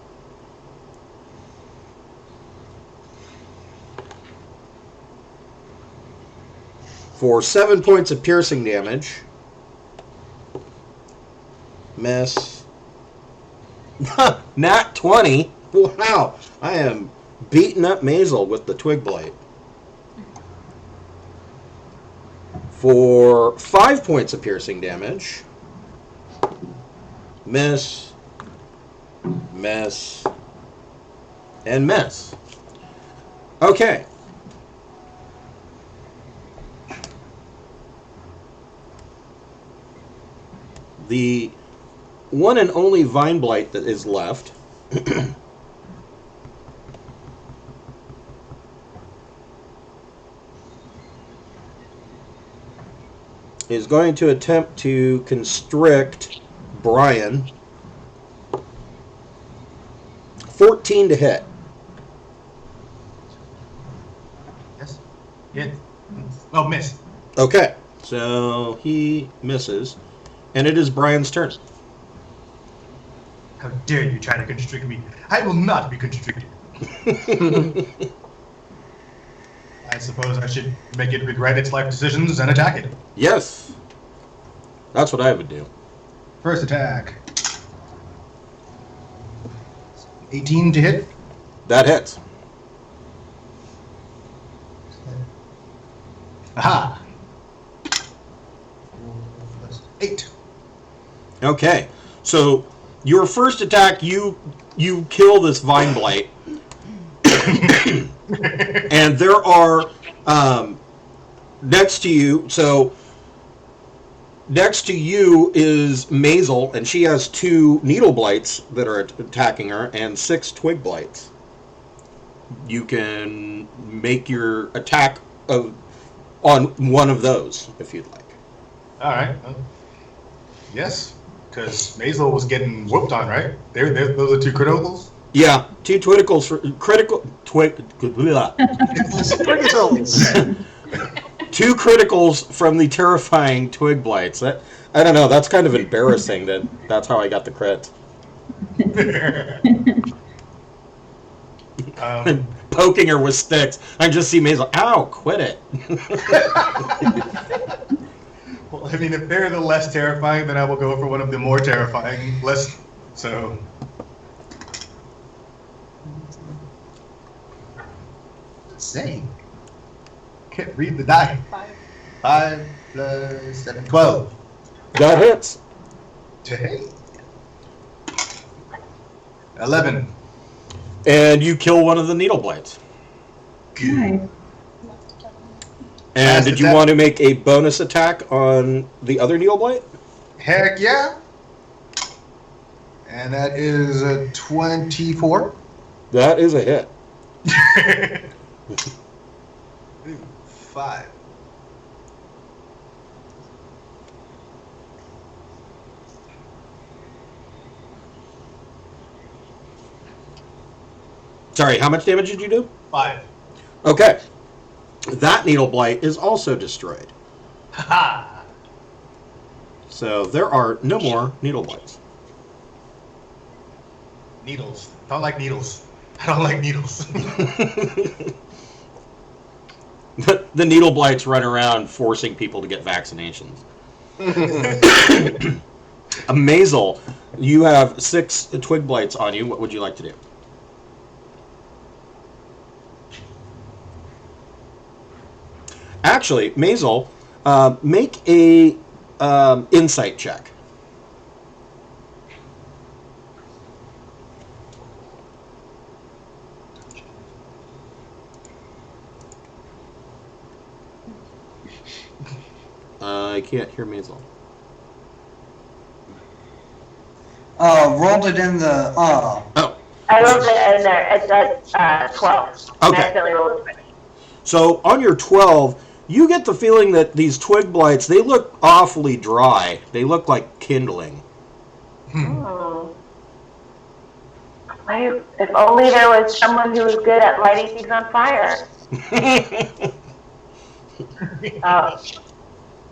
For 7 points of piercing damage. Miss. Nat 20. Wow. I am beating up Maisel with the twig blight. For 5 points of piercing damage. Miss. And miss. Okay. The one and only Vine Blight that is left is going to attempt to constrict Brian. 14 to hit. Yes. Hit. Oh, miss. Okay, so he misses, and it is Brian's turn. How dare you try to constrict me? I will not be constricted. I suppose I should make it regret its life decisions and attack it. Yes, that's what I would do. First attack. 18 to hit. That hits. Aha. 8. Okay, so your first attack, you kill this Vine Blight, and there are next to you. So next to you is Maisel, and she has 2 Needle Blights that are attacking her, and 6 Twig Blights. You can make your attack on one of those if you'd like. All right. Yes, because Maisel was getting whooped on, right? Those are 2 criticals? Yeah, 2 twiticles for critical twig. 2 criticals from the terrifying Twig Blights. That, I don't know. That's kind of embarrassing. That's how I got the crit. Poking her with sticks. I just see Maisel. Ow! Quit it. Well, I mean, if they're the less terrifying, then I will go for one of the more terrifying. Less so. Say. Can't read the die. 5 plus 7. 12. That hits. Hey. 11. And you kill one of the Needle Blights. Nice. And did you want to make a bonus attack on the other Needle Blight? Heck yeah. And that is a 24. That is a hit. 5. Sorry, how much damage did you do? 5. Okay. That Needle Blight is also destroyed. Ha! So there are no more Needle Blights. Needles. Don't like needles. I don't like needles. The Needle Blights run around forcing people to get vaccinations. Maisel, you have 6 Twig Blights on you. What would you like to do? Actually, Maisel, make a insight check. I can't hear Maisel. Rolled it in the. Oh. I rolled it in there. It's at 12. I Okay. accidentally rolled it. So on your 12, you get the feeling that these Twig Blights, they look awfully dry. They look like kindling. If only there was someone who was good at lighting things on fire.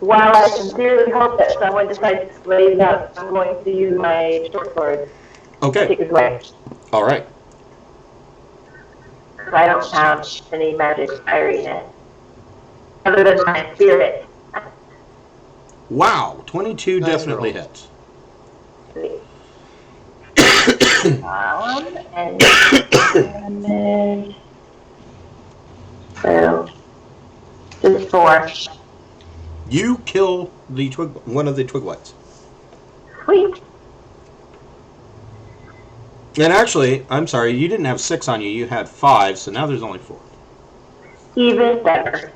While I sincerely hope that someone decides to blaze up, I'm going to use my short sword to Okay. take his way. All right. 'Cause I don't have any magic fieriness other than my spirit. Wow. 22 Nice definitely roll. hits. And damage. So, just 4. You kill the one of the Twig Blights. Sweet. And actually, I'm sorry, you didn't have 6 on you. You had 5, so now there's only 4. Even better.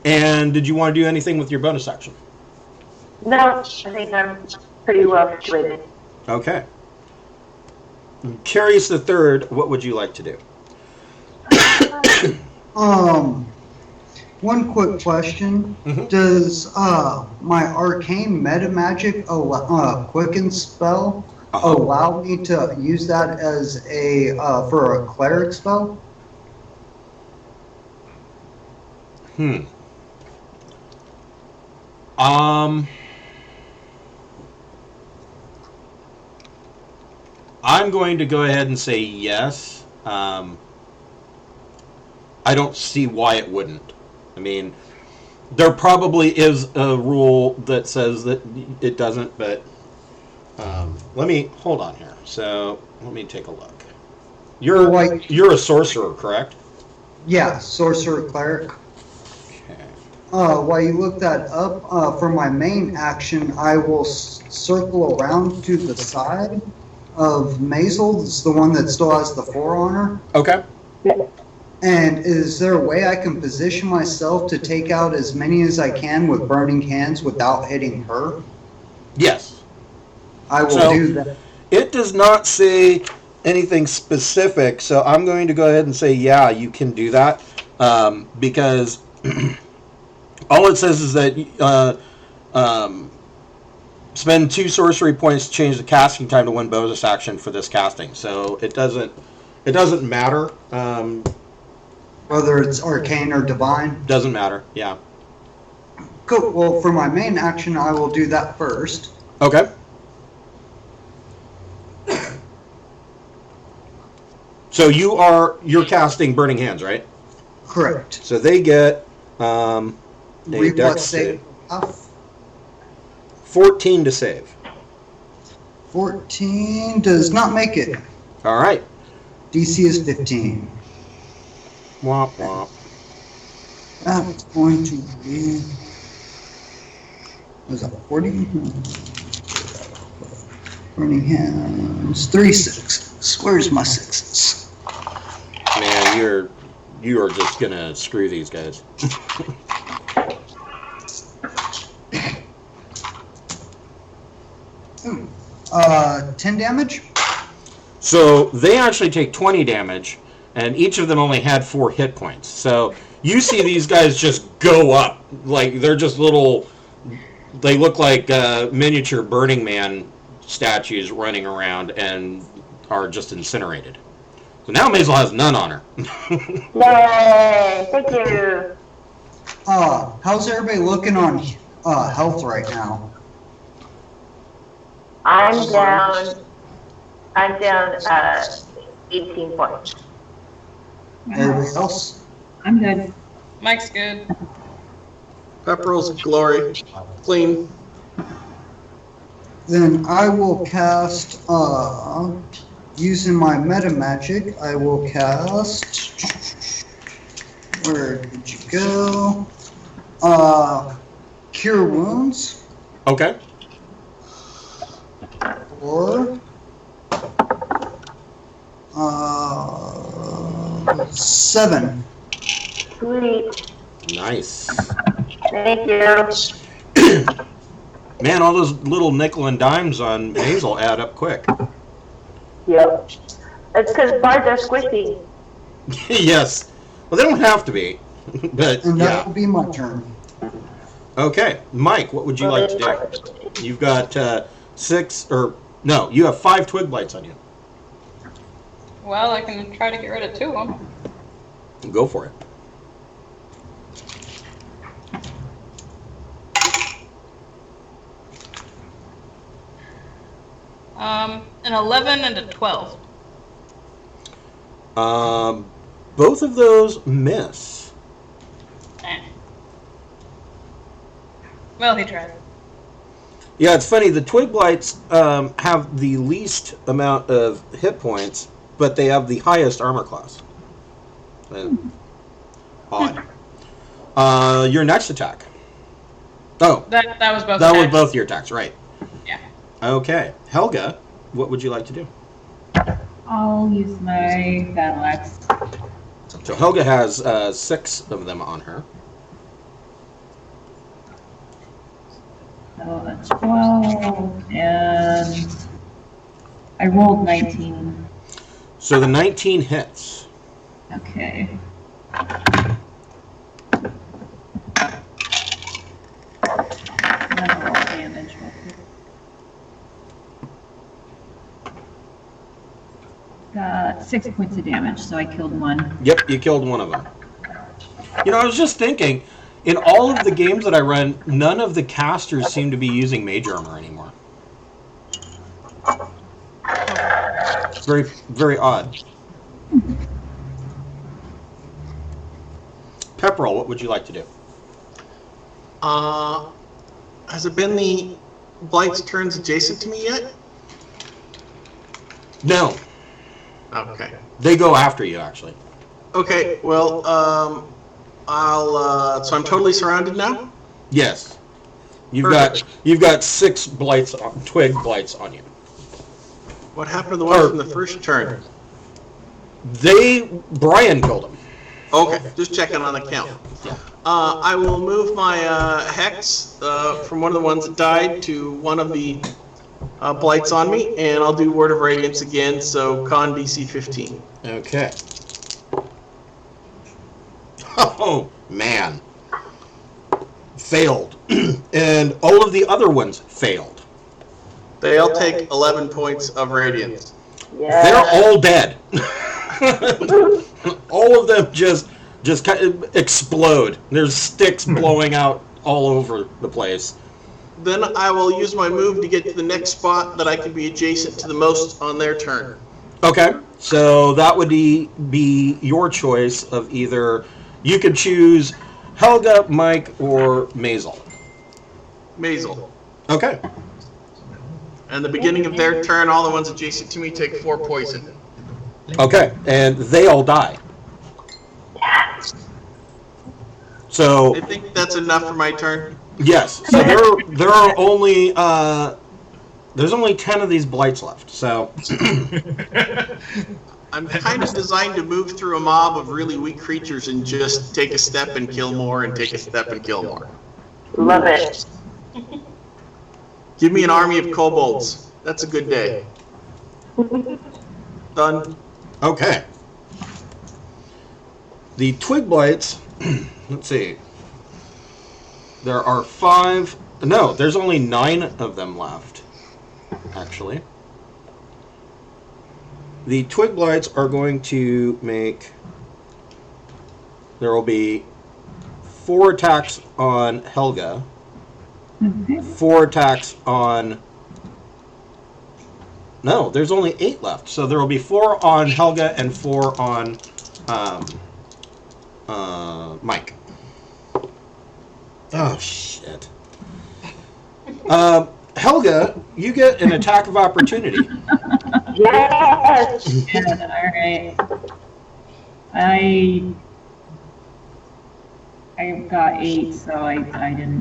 And did you want to do anything with your bonus action? No, I think I'm pretty well situated. Okay. Curious the Third, what would you like to do? One quick question. Mhm. Does my arcane meta magic quicken spell allow me to use that as a for a cleric spell? I'm going to go ahead and say yes. I don't see why it wouldn't. I mean, there probably is a rule that says that it doesn't, but let me hold on here. So let me take a look. You're a sorcerer, correct? Yeah, sorcerer cleric. Okay. While you look that up, for my main action, I will circle around to the side of Maisel. It's the one that still has the 4 on her. Okay. And is there a way I can position myself to take out as many as I can with burning hands without hitting her? Yes. I will do that. It does not say anything specific, so I'm going to go ahead and say, yeah, you can do that, because all it says is that spend 2 sorcery points to change the casting time to 1 bonus action for this casting. So it doesn't matter. Whether it's arcane or divine. Doesn't matter. Yeah. Cool. Well, for my main action, I will do that first. Okay. So you're casting Burning Hands, right? Correct. So they get a Reflex dex save. save. 14 to save. 14 does not make it. All right. DC is 15. Womp womp. That's going to be... Was that 40? Burning hands. 3 6s. Where's my 6s? Man, you are just gonna screw these guys. 10 damage? So they actually take 20 damage, and each of them only had 4 hit points. So you see these guys just go up. Like, they're just little... They look like miniature Burning Man statues running around and are just incinerated. So now Maisel has none on her. Yay! Thank you. How's everybody looking on health right now? I'm down 18 points. Everybody else? I'm good. Mike's good. Pepperell's glory. Clean. Then I will cast, using my meta magic, I will cast, where did you go? Cure Wounds, Okay. or, 7. Sweet. Nice. Thank you. Man, all those little nickel and dimes on Maisel add up quick. Yep. It's because bards are squishy. Yes. Well, they don't have to be. But, And that yeah. will be my turn. Okay. Mike, what would you like to do? You've got 6, or... No, you have 5 twig blights on you. Well, I can try to get rid of 2 of them. Go for it. An 11 and a 12. Both of those miss. Eh. Well, he tried. Yeah, it's funny. The twig blights have the least amount of hit points, but they have the highest armor class. Odd. Your next attack. Oh, That was both. that was attacks. both your attacks, right? Yeah. Okay, Helga, what would you like to do? I'll use my battle axe. So Helga has 6 of them on her. So that's 12, and I rolled 19. So the 19 hits. Okay. Now roll damage real quick. Got 6 points of damage, so I killed one. Yep, you killed one of them. You know, I was just thinking, in all of the games that I run, none of the casters seem to be using mage armor anymore. It's very, very odd. Pepperell, what would you like to do? Has it been the Blight's turns adjacent to me yet? No, Okay. they go after you, actually. Okay, well, so I'm totally surrounded now? Yes. Perfect. You've got 6 blights, twig blights on you. What happened to the one from the first turn? Brian killed him. Okay, just checking on the count. I will move my hex from one of the ones that died to one of the blights on me, and I'll do Word of Radiance again, so con DC 15. Okay. Oh, man. Failed. And all of the other ones failed. They all take 11 points of Radiance. Yeah. They're all dead. All of them just kind of explode. There's sticks blowing out all over the place. Then I will use my move to get to the next spot that I can be adjacent to the most on their turn. Okay, so that would be your choice of either you could choose Helga, Mike, or Maisel. Maisel. Okay. And the beginning of their turn, all the ones adjacent to me take 4 poison. Okay, and they all die. So I think that's enough for my turn. yes, so there are only there's only 10 of these blights left. So I'm kind of designed to move through a mob of really weak creatures and just take a step and kill more and take a step and kill more. Love it. Give me an army of kobolds. That's a good day. Done. okay. The twig blights, let's see. There are 5. No, there's only 9 of them left, actually. The twig blights are going to make. There will be 4 attacks on Helga, Okay. 4 attacks on. No, there's only 8 left. So there will be 4 on Helga and 4 on Mike. Oh, shit. Helga, you get an attack of opportunity. Yes. Yeah, alright. I got 8, so I didn't.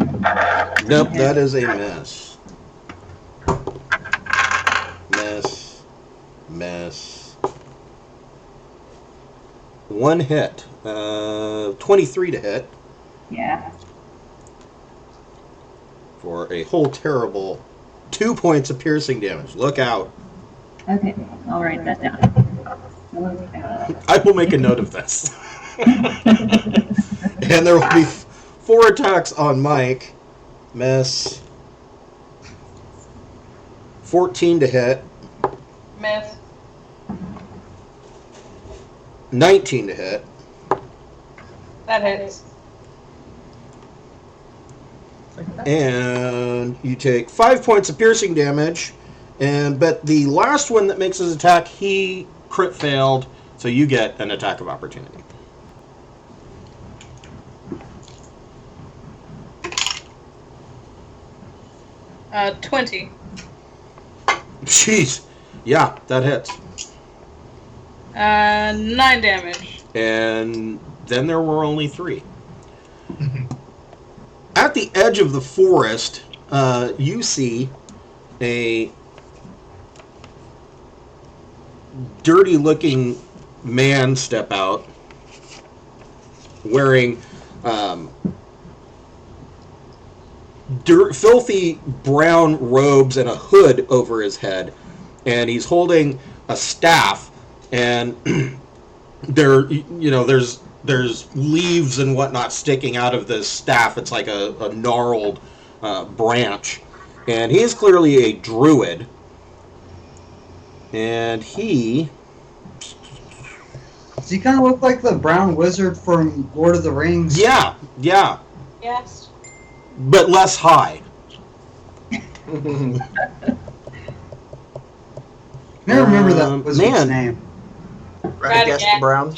Nope, that is a miss. Miss. 1 hit. 23 to hit Yeah. for a whole terrible 2 points of piercing damage. Look out. Okay, I'll write that down. Look out. I will make a note of this. And there will be 4 attacks on Mike. Miss. 14 to hit. Miss. 19 to hit. That hits. And you take 5 points of piercing damage. But the last one that makes his attack, he crit failed, so you get an attack of opportunity. Uh, 20. Jeez. Yeah, that hits. 9 damage. And then there were only 3. At the edge of the forest, you see a dirty-looking man step out wearing filthy brown robes and a hood over his head, and he's holding a staff, and there's leaves and whatnot sticking out of this staff. It's like a gnarled branch, and he is clearly a druid, and he... Does he kind of look like the brown wizard from Lord of the Rings? Yeah. Yes. But less high. Never remember that wizard's name. Radagast Brown.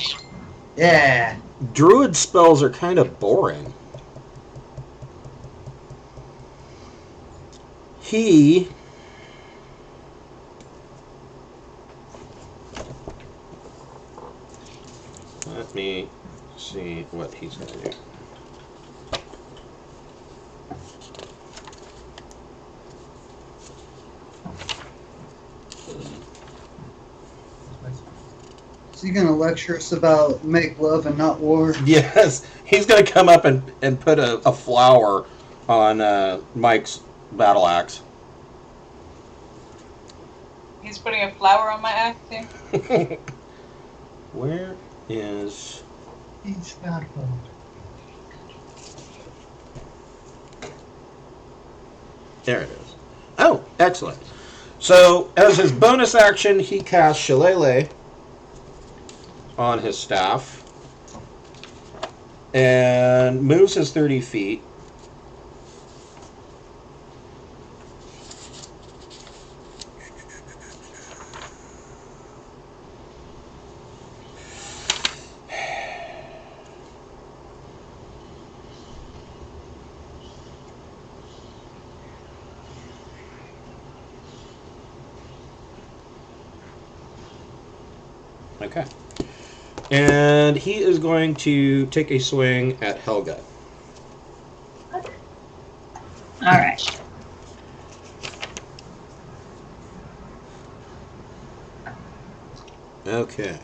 Yeah. Druid spells are kind of boring. He... Let me see what he's going to do. Is he going to lecture us about make love and not war? Yes, he's going to come up and put a flower on Mike's battle axe. He's putting a flower on my axe here. Where is... He's not home. There it is. Oh, excellent. So, as his bonus action, he casts Shillelagh on his staff and moves his 30 feet. Okay. And he is going to take a swing at Helga. Alright. Okay.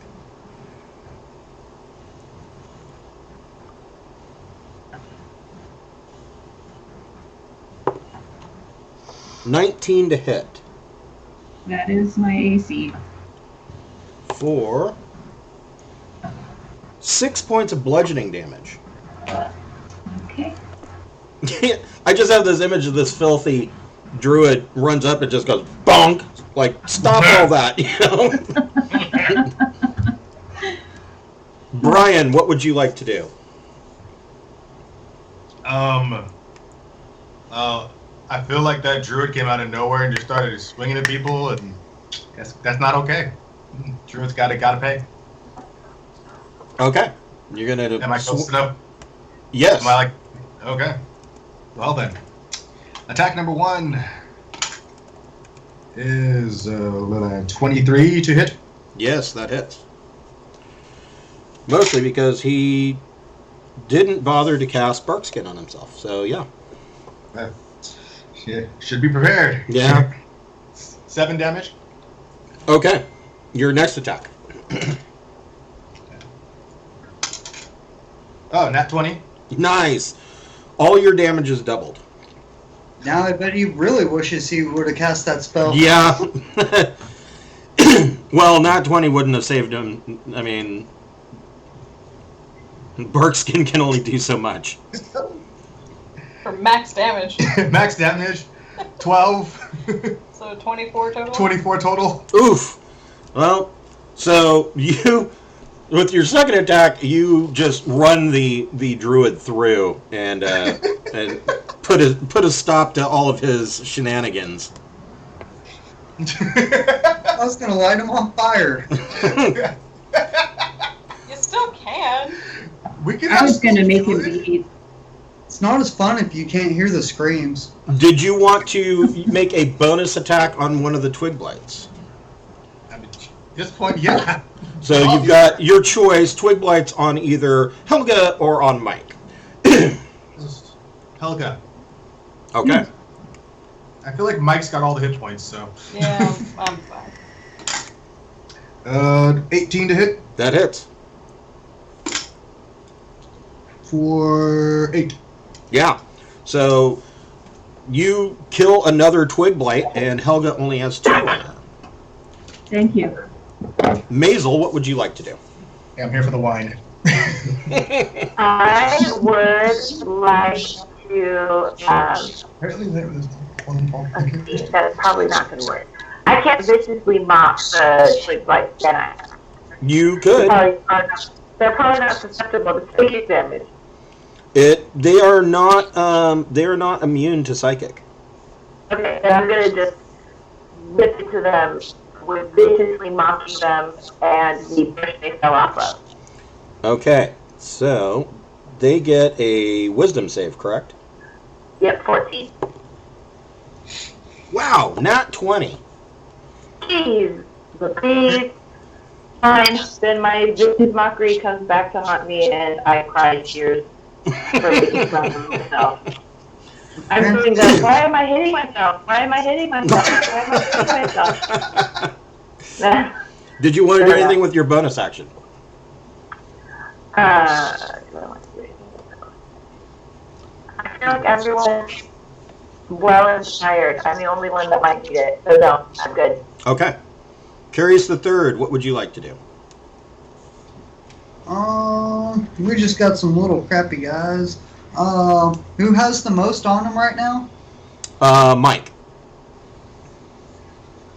$19 to hit. That is my AC. For 6 points of bludgeoning damage. Okay. I just have this image of this filthy druid runs up and just goes bonk. Like, stop all that, you know? Brian, what would you like to do? I feel like that druid came out of nowhere and just started swinging at people, and that's not okay. Druid's gotta pay. Okay. You're gonna... Am I close enough? Yes. Am I like... Okay. Well then. Attack number 1 is 23 to hit. Yes, that hits. Mostly because he didn't bother to cast Barkskin on himself, so yeah. Yeah, should be prepared. Yeah. 7 damage. Okay. Your next attack. Oh, nat 20. Nice. All your damage is doubled. Now I bet he really wishes he would have cast that spell. Yeah. Well, nat 20 wouldn't have saved him. I mean, Barkskin can only do so much. For max damage. Max damage. 12. So 24 total? 24 total. Oof. Well, so you, with your second attack, you just run the druid through and put a stop to all of his shenanigans. I was going to light him on fire. You still can. I was going to make him bleed. It's not as fun if you can't hear the screams. Did you want to make a bonus attack on one of the twig blights? I mean, at this point, yeah. So you've got your choice, twig blights on either Helga or on Mike. Helga. Okay. I feel like Mike's got all the hit points, so. Yeah, I'm fine. 18 to hit. That hits. for 8. Yeah. So you kill another twig blight, and Helga only has 2 on her. Thank you. Maisel, what would you like to do? Yeah, I'm here for the wine. I would like to, Apparently there was one ball. that's probably not going to work. I can't viciously mock the twig blight, can I? You could. They're probably not susceptible to psychic damage. They are not immune to psychic. Okay, and I'm going to just whip into them with viciously mocking them and the brush they fell off of. Okay, so they get a wisdom save, correct? Yep, 14. Wow, nat 20. Jeez, but please. Fine, then my vicious mockery comes back to haunt me and I cry tears for making fun of myself. I'm doing that. Why am I hitting myself? Why am I hitting myself? Why am I hitting myself? Did you want to do anything with your bonus action? Do I want to do anything? I feel like everyone's well inspired. I'm the only one that might need it. So no, I'm good. Okay. Curious the Third, what would you like to do? We just got some little crappy guys. Who has the most on him right now? Mike.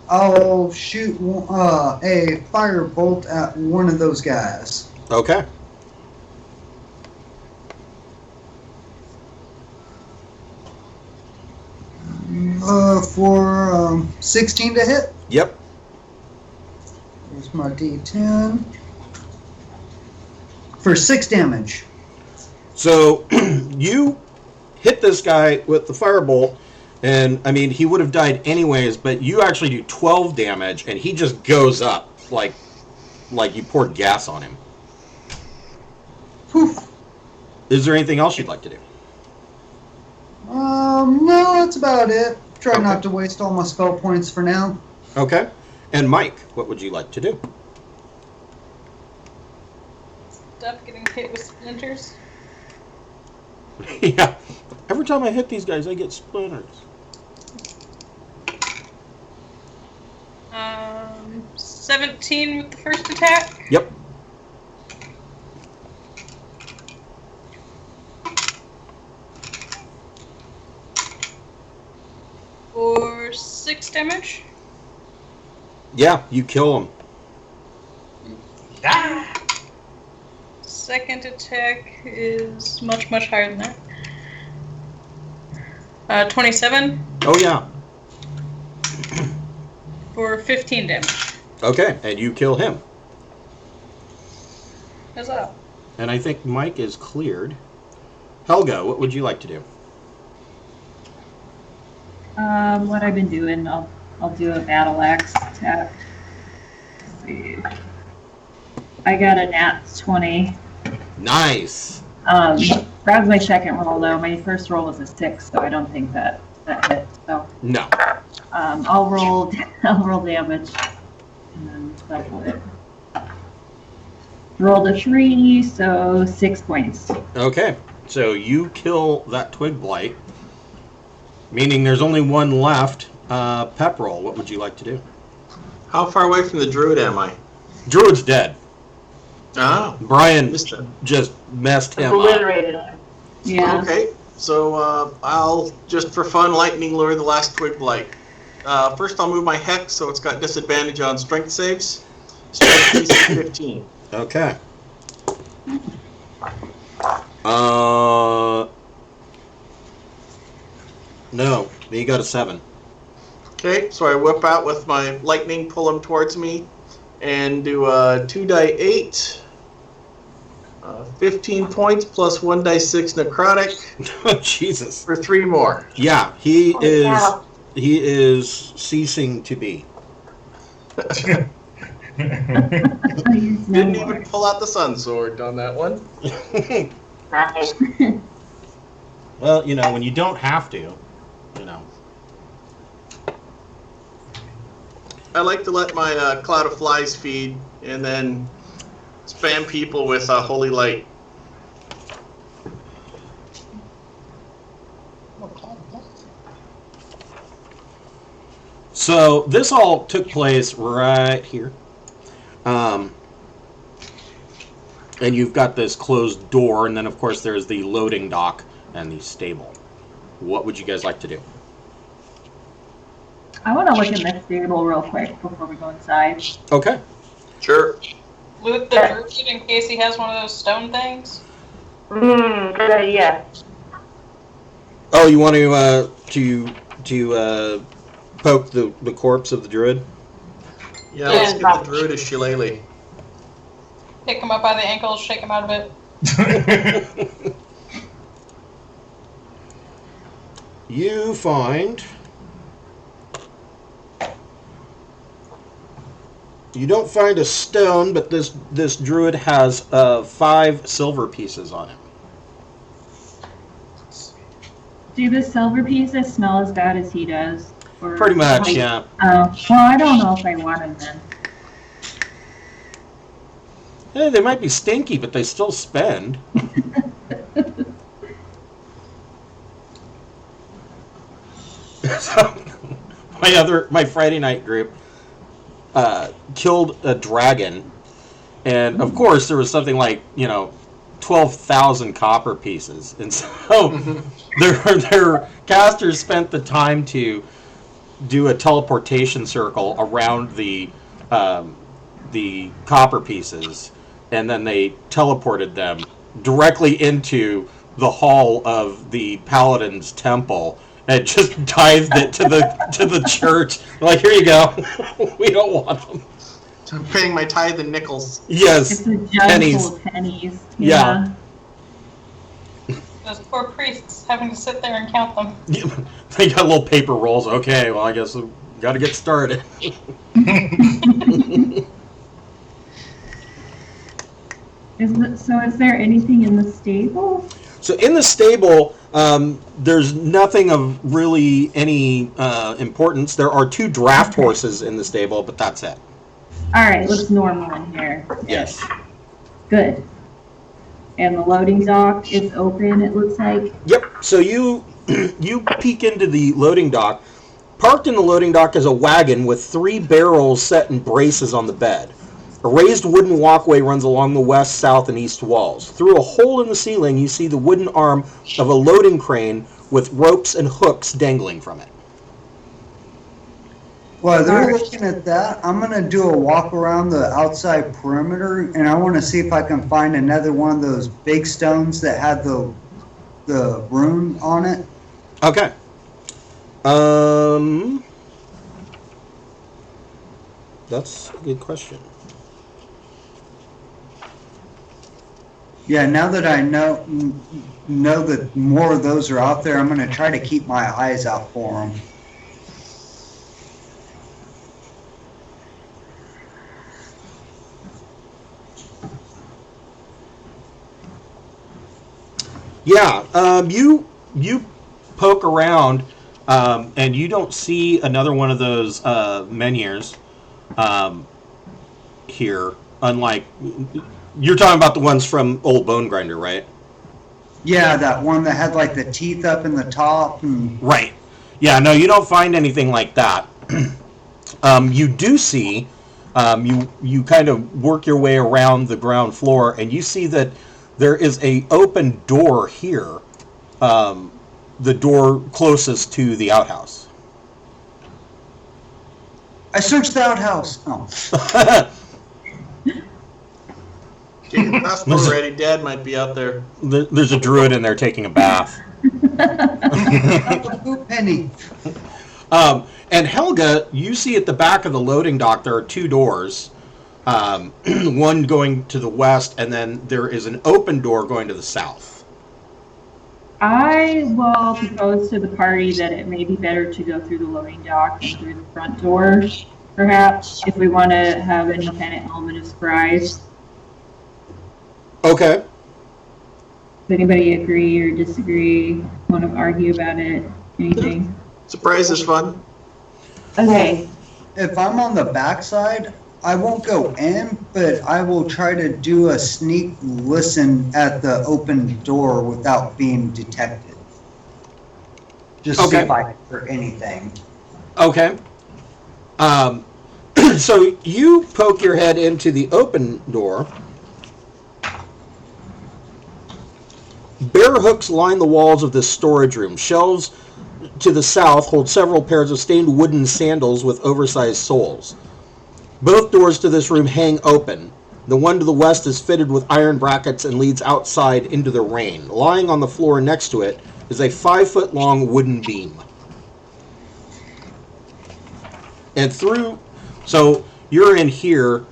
I'll shoot a firebolt at one of those guys. Okay. For 16 to hit. Yep. Here's my D10. For 6 damage. So you hit this guy with the firebolt, and I mean he would have died anyways, but you actually do 12 damage, and he just goes up like you poured gas on him. Poof. Is there anything else you'd like to do? No, that's about it. Try Okay. not to waste all my spell points for now. Okay. And Mike, what would you like to do? Stop getting hit with splinters. Yeah. Every time I hit these guys, I get splinters. 17 with the first attack. Yep. For 6 damage. Yeah, you kill him. Ah! Second attack is much, much higher than that. 27 Oh, yeah. for 15 damage. Okay, and you kill him. How's that? And I think Mike is cleared. Helga, what would you like to do? What I've been doing, I'll do a battle axe attack. Let's see. I got a nat 20. Nice. That was my second roll though. My first roll was a 6, so I don't think that hit. So No. I'll roll damage and then double it. Rolled a 3, so 6 points. Okay, so you kill that twig blight, meaning there's only one left. Pepperell, what would you like to do? How far away from the druid am I? Druid's dead. Oh, Brian missed it. just messed him up. Obliterated him. Yeah. Okay, so I'll just for fun lightning lure the last twig blight. First, I'll move my hex so it's got disadvantage on strength saves. Strength DC 15. Okay. No, he got a 7. Okay, so I whip out with my lightning, pull him towards me, and do 2d8. 15 points plus 1d6 necrotic Oh, Jesus. for 3 more. Yeah, he Holy cow. is ceasing to be. Didn't even pull out the sun sword on that one. Nice. Well, when you don't have to, I like to let my cloud of flies feed and then spam people with holy light. So this all took place right here. And you've got this closed door, and then of course there's the loading dock and the stable. What would you guys like to do? I want to look in the stable real quick before we go inside. Okay. Sure. Loot the druid in case he has one of those stone things. Good idea. Oh, you want to poke the corpse of the druid? Yeah, let's get the druid a shillelagh. Pick him up by the ankles, shake him out a bit. You find... You don't find a stone, but this druid has 5 silver pieces on him. Do the silver pieces smell as bad as he does? Or Pretty much, yeah. Oh, well, I don't know if I want them then. Hey, they might be stinky, but they still spend. So, my Friday night group killed a dragon, and of course there was something like 12,000 copper pieces, and so their casters spent the time to do a teleportation circle around the copper pieces, and then they teleported them directly into the hall of the paladin's temple and just dived it to the church. Like, here you go. We don't want them. So I'm paying my tithe in nickels. Yes, It's a jug full of pennies. Yeah. Those poor priests having to sit there and count them. They got little paper rolls. Okay, well, I guess we got to get started. So is there anything in the stable? So in the stable, there's nothing of really any importance. There are 2 draft horses in the stable, but that's it. All right, looks normal in here. Yes. Good. And the loading dock is open, it looks like. Yep. So you peek into the loading dock. Parked in the loading dock is a wagon with 3 barrels set in braces on the bed. A raised wooden walkway runs along the west, south, and east walls. Through a hole in the ceiling, you see the wooden arm of a loading crane with ropes and hooks dangling from it. While they're looking at that, I'm going to do a walk around the outside perimeter, and I want to see if I can find another one of those big stones that had the rune on it. Okay. That's a good question. Yeah, now that I know that more of those are out there, I'm going to try to keep my eyes out for them. Yeah, you poke around, and you don't see another one of those menhirs here. Unlike, you're talking about the ones from Old Bone Grinder, right? Yeah, that one that had like the teeth up in the top. And... Right. Yeah, no, you don't find anything like that. You do see, you kind of work your way around the ground floor, and you see that there is a open door here, the door closest to the outhouse. I searched the outhouse. Oh. Get your passport ready. Dad might be out there. There's a druid in there taking a bath. Penny. And Helga, you see at the back of the loading dock there are 2 doors. One going to the west, and then there is an open door going to the south. I will propose to the party that it may be better to go through the loading dock and through the front door, perhaps, if we want to have any kind of element of surprise. Okay. Does anybody agree or disagree? Want to argue about it? Anything? Surprise is fun. Okay. If I'm on the backside, I won't go in, but I will try to do a sneak listen at the open door without being detected. Just see if I hear anything. Okay. So you poke your head into the open door. Bare hooks line the walls of this storage room. Shelves to the south hold several pairs of stained wooden sandals with oversized soles. Both doors to this room hang open. The one to the west is fitted with iron brackets and leads outside into the rain. Lying on the floor next to it is a 5-foot-long wooden beam. And so you're in here.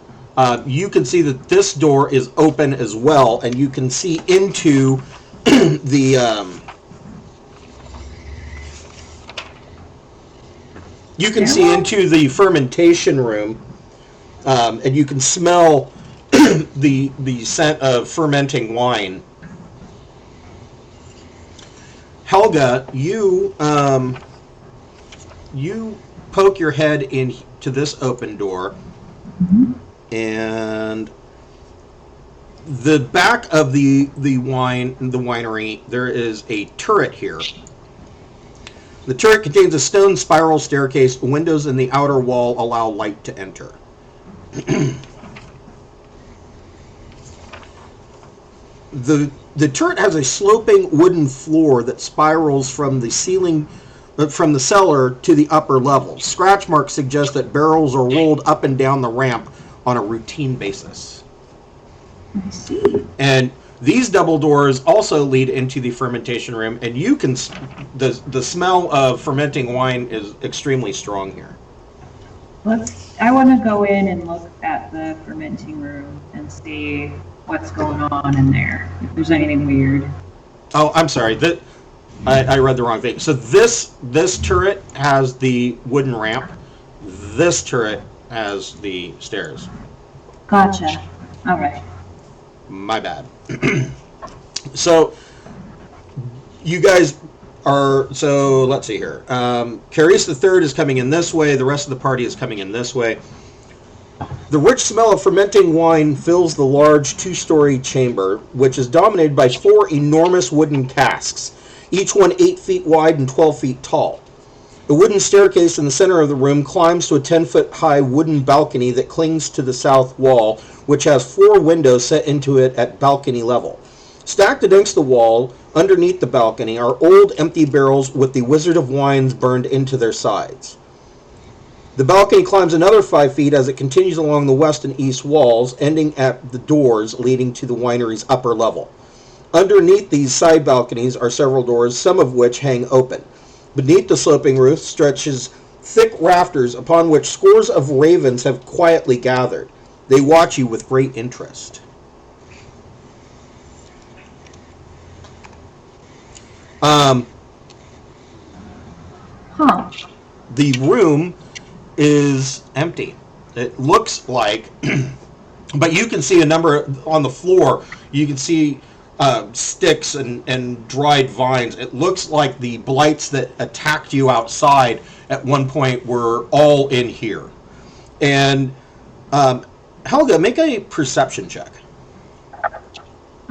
You can see that this door is open as well, and you can see into the. You can see into the fermentation room, and you can smell the scent of fermenting wine. Helga, you poke your head into this open door, and the back of the winery, there is a turret here. The turret contains a stone spiral staircase. Windows in the outer wall allow light to enter. The turret has a sloping wooden floor that spirals from the ceiling, from the cellar to the upper level. Scratch marks suggest that barrels are rolled up and down the ramp on a routine basis. I see. And these double doors also lead into the fermentation room, and you can the smell of fermenting wine is extremely strong here. I want to go in and look at the fermenting room and see what's going on in there. If there's anything weird. Oh, I'm sorry. I read the wrong thing. So this turret has the wooden ramp. This turret has the stairs. Gotcha. All right. My bad. So you guys are, so let's see here. Carice the Third is coming in this way. The rest of the party is coming in this way. The rich smell of fermenting wine fills the large 2-story chamber, which is dominated by 4 enormous wooden casks, each one 8 feet wide and 12 feet tall. The wooden staircase in the center of the room climbs to a 10-foot-high wooden balcony that clings to the south wall, which has 4 windows set into it at balcony level. Stacked against the wall, underneath the balcony, are old empty barrels with the Wizard of Wines burned into their sides. The balcony climbs another 5 feet as it continues along the west and east walls, ending at the doors leading to the winery's upper level. Underneath these side balconies are several doors, some of which hang open. Beneath the sloping roof stretches thick rafters upon which scores of ravens have quietly gathered. They watch you with great interest. The room is empty. It looks like, but you can see a number on the floor. You can see sticks and dried vines. It looks like the blights that attacked you outside at one point were all in here. And Helga, make a perception check.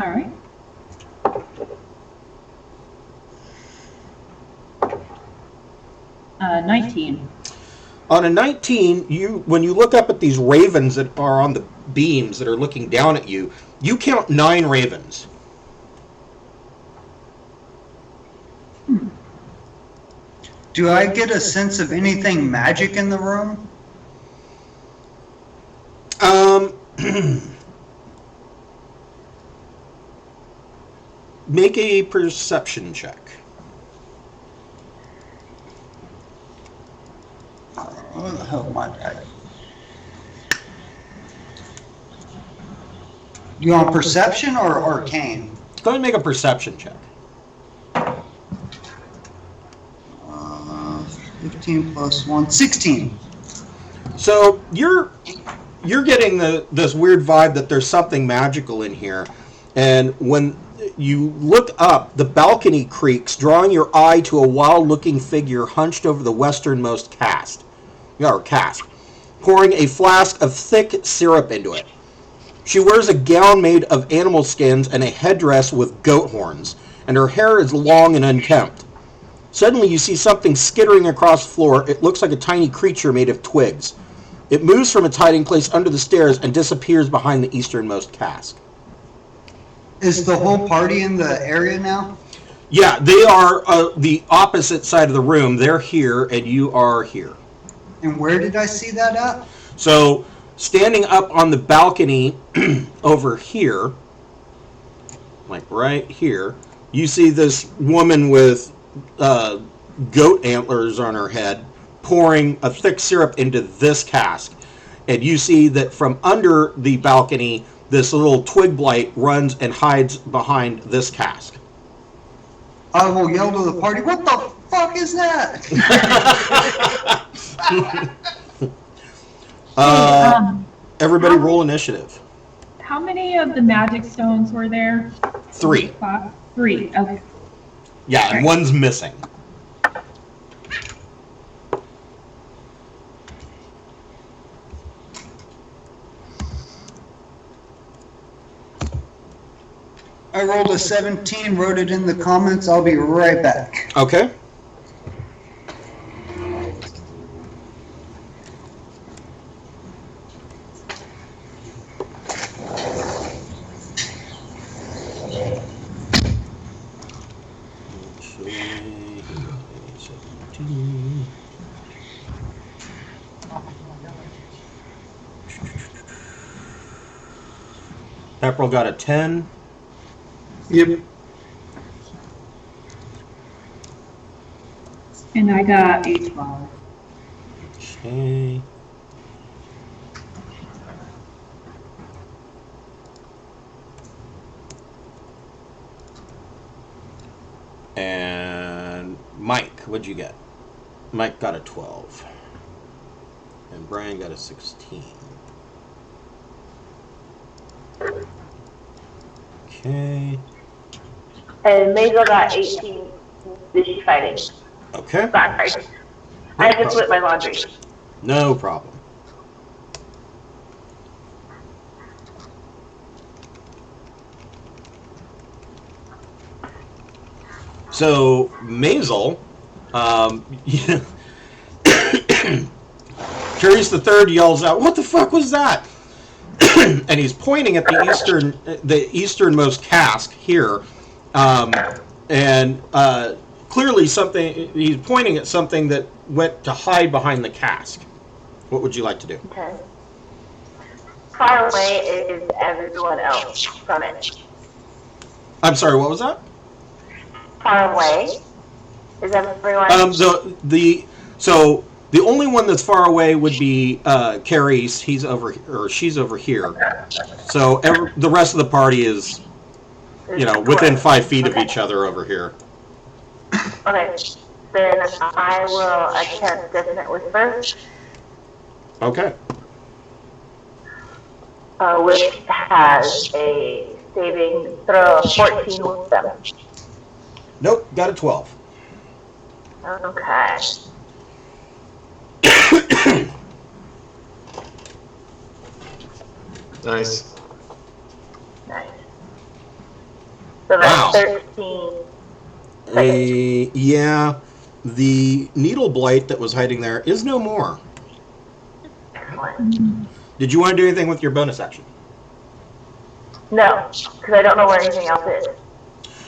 All right. Uh, 19. On a 19, when you look up at these ravens that are on the beams that are looking down at you, you count 9 ravens. Do I get a sense of anything magic in the room? Make a perception check. What the hell am I at? You want perception or arcane? Go ahead and make a perception check. 15 plus 1, 16. So you're getting this weird vibe that there's something magical in here, and when you look up, the balcony creaks, drawing your eye to a wild-looking figure hunched over the westernmost cask, pouring a flask of thick syrup into it. She wears a gown made of animal skins and a headdress with goat horns, and her hair is long and unkempt. Suddenly you see something skittering across the floor. It looks like a tiny creature made of twigs. It moves from its hiding place under the stairs and disappears behind the easternmost cask. Is the whole party in the area now? Yeah, they are the opposite side of the room. They're here, and you are here. And where did I see that at? So, standing up on the balcony over here, like right here, you see this woman with goat antlers on her head pouring a thick syrup into this cask. And you see that from under the balcony, this little twig blight runs and hides behind this cask. I will yell to the party, what the fuck is that? Everybody roll initiative. How many of the magic stones were there? 3. 3, okay. Yeah, and one's missing. I rolled a 17, wrote it in the comments. I'll be right back. Okay. April got a 10. Yep. And I got a 12. Okay. And Mike, what'd you get? Mike got a 12. And Brian got a 16. Okay. And Maisel got 18. Is she fighting? Okay. Sorry. I had to split my laundry. No problem. So, Maisel, Curious the Third yells out, "What the fuck was that?" And he's pointing at the easternmost cask here, and clearly something. He's pointing at something that went to hide behind the cask. What would you like to do? Okay. Far away is everyone else from it. I'm sorry. What was that? Far away is everyone. So the only one that's far away would be Carrie's. He's over, or she's over here. So the rest of the party is, within 5 feet of each other over here. Okay. Then I will attempt Dissonant Whisper, Okay. which has a saving throw of 14 with them. Nope. Got a 12. Okay. Nice. Nice. So Wow. that's 13. Yeah. The needle blight that was hiding there is no more. Excellent. Did you want to do anything with your bonus action? No, because I don't know where anything else is.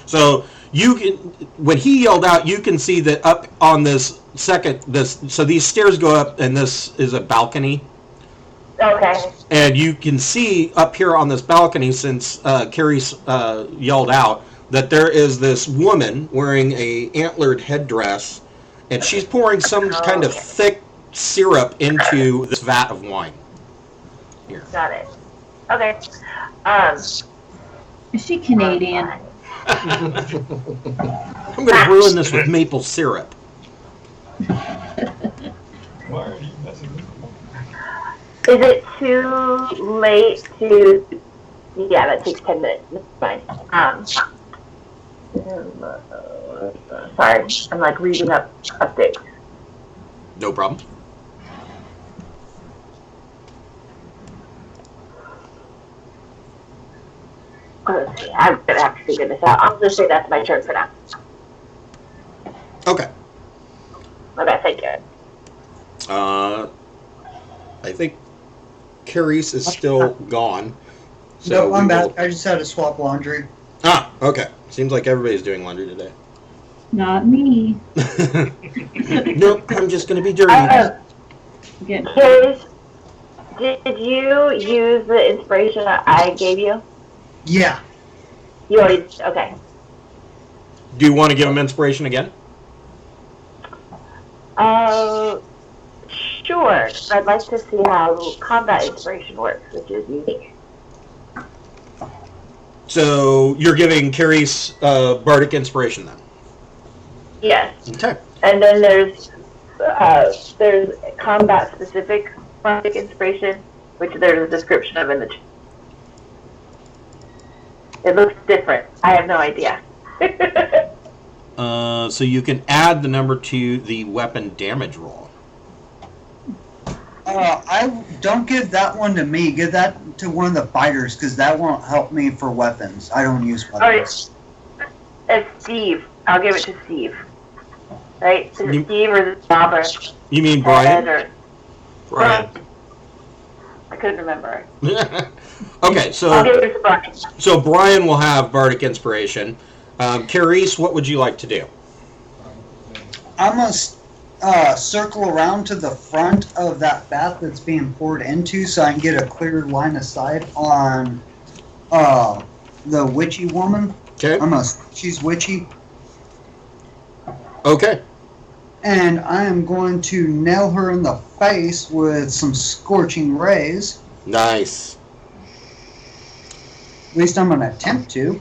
So you can, when he yelled out, you can see that up on this so these stairs go up, and this is a balcony. Okay. And you can see up here on this balcony, since Carrie yelled out, that there is this woman wearing a antlered headdress, and she's pouring some kind of thick syrup into this vat of wine. Here. Got it. Okay. Is she Canadian? I'm going to ruin this with maple syrup. Why are you messing with me? Is it too late to? Yeah, that takes 10 minutes. That's fine. Sorry, I'm like reading up updates. No problem. I'm gonna have to figure this out. I'll just say that's my turn for now. Okay. think Carice is still gone. So No, I'm we back. will- I just had to swap laundry. Ah, okay. Seems like everybody's doing laundry today. Not me. Nope, I'm just going to be dirty. Get Curious, did you use the inspiration that I gave you? Yeah. You already, okay. Do you want to give him inspiration again? Sure. I'd like to see how combat inspiration works, which is unique. So you're giving Carice bardic inspiration then? Yes. Okay. And then there's combat specific bardic inspiration, which there's a description of in the. It looks different. I have no idea. So you can add the number to the weapon damage roll. I don't give that one to me. Give that to one of the fighters because that won't help me for weapons. I don't use weapons. All right. It's Steve. I'll give it to Steve. Right? Is You- it Steve or is it Robert? You mean Brian? Or, Brian. I couldn't remember. Okay, I'll so give it to Brian. so Brian will have bardic inspiration. Carice, what would you like to do? I'm going to circle around to the front of that bath that's being poured into so I can get a clear line of sight on the witchy woman. Okay. She's witchy. Okay. And I am going to nail her in the face with some scorching rays. Nice. At least I'm going to attempt to.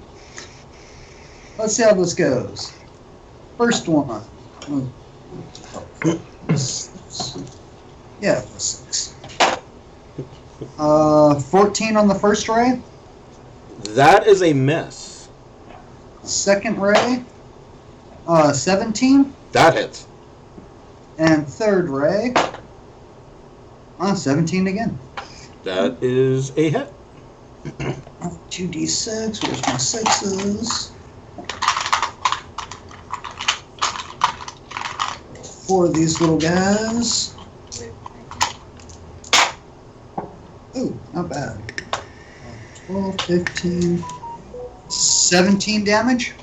Let's see how this goes. First one. Yeah, 6. 14 on the first ray. That is a miss. Second ray. 17. That hits. And third ray. 17 again. That is a hit. 2d6. Where's my 6s? 4 of these little guys. Ooh, not bad. 12, 15, 17 damage.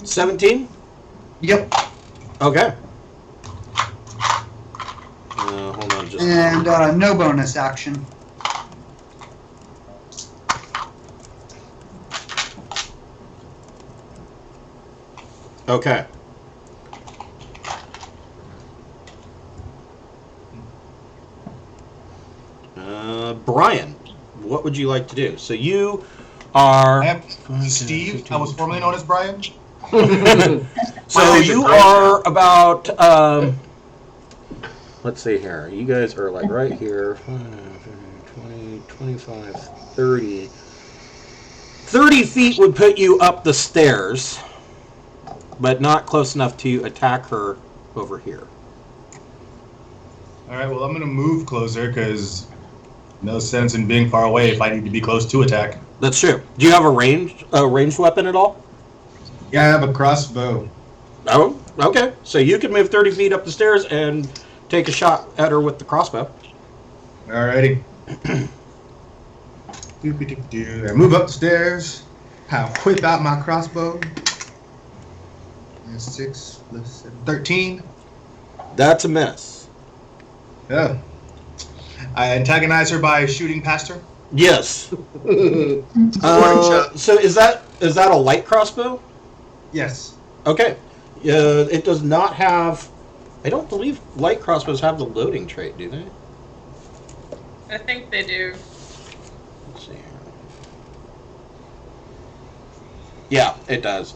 17? Yep. Okay. Hold on just And no bonus action. Okay. Brian, what would you like to do? So you are... I am Steve. I was formerly known as Brian. So you are about... let's see here. You guys are like right here. 20, 25, 30. 30 feet would put you up the stairs, but not close enough to attack her over here. All right. Well, I'm gonna move closer because no sense in being far away if I need to be close to attack. That's true. Do you have a ranged weapon at all? Yeah, I have a crossbow. Oh, okay. So you can move 30 feet up the stairs and take a shot at her with the crossbow. Alrighty. I move up the stairs. I whip out my crossbow. And 6 plus 7, 13. That's a miss. Yeah. I antagonize her by shooting past her. Yes. shot. So is that a light crossbow? Yes. Okay. It does not have... I don't believe light crossbows have the loading trait, do they? I think they do. Let's see here. Yeah, it does.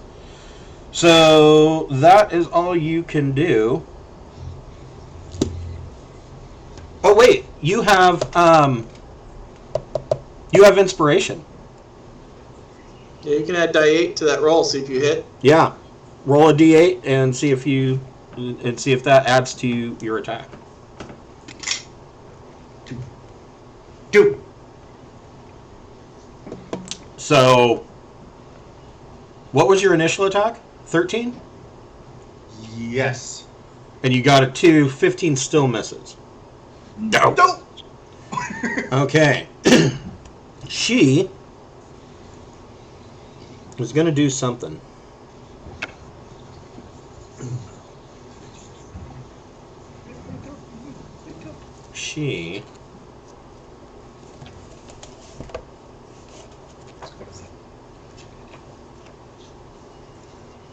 So that is all you can do. Oh wait, you have inspiration. Yeah, you can add die 8 to that roll, see if you hit. Yeah. Roll a d8 and see if that adds to your attack. 2. So what was your initial attack? 13? Yes. And you got a 2, 15 still misses. No. Nope. Okay. She was going to do something. She...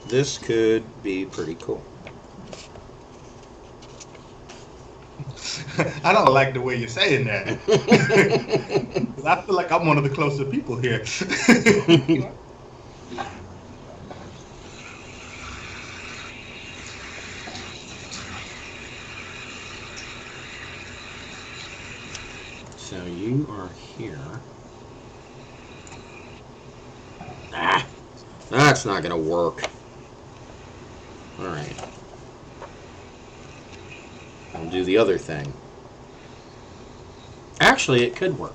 This could be pretty cool. I don't like the way you're saying that. I feel like I'm one of the closer people here. So you are here. Ah, that's not gonna work. All right. I'll do the other thing. Actually, it could work.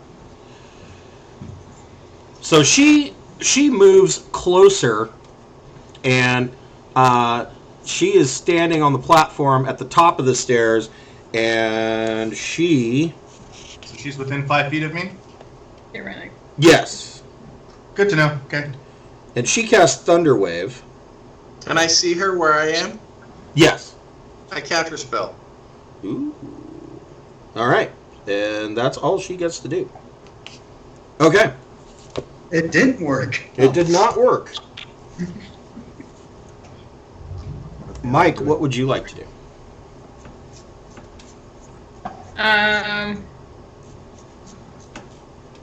So she moves closer, and she is standing on the platform at the top of the stairs, and she... So she's within 5 feet of me? You're running. Yes. Good to know. Okay. And she casts Thunder Wave. And I see her where I am. Yes. I counter spell. Ooh. All right. And that's all she gets to do. Okay. It didn't work. It did not work. Mike, what would you like to do?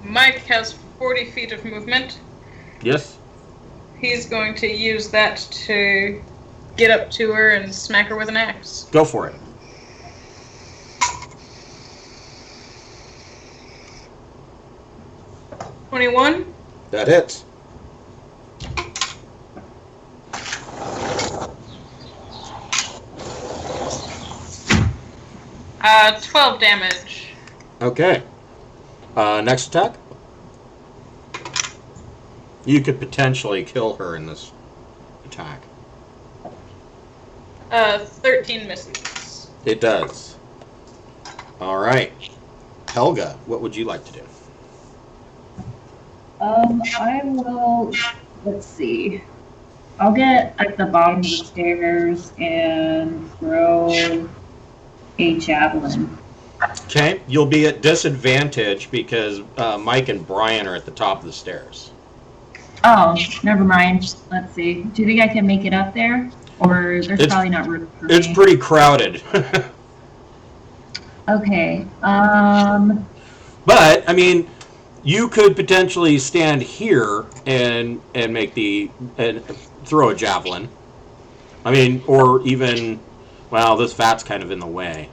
Mike has 40 feet of movement. Yes. He's going to use that to get up to her and smack her with an axe. Go for it. $21. That hits. Uh, 12 damage. Okay. Next attack. You could potentially kill her in this attack. 13 misses. It does. All right. Helga, what would you like to do? I will, let's see. I'll get at the bottom of the stairs and throw a javelin. Okay. You'll be at disadvantage because Mike and Brian are at the top of the stairs. Oh, never mind. Let's see. Do you think I can make it up there? Or there's probably not room for me? It's pretty crowded. Okay. But, I mean, you could potentially stand here and make and throw a javelin. I mean, or even, well, this vat's kind of in the way.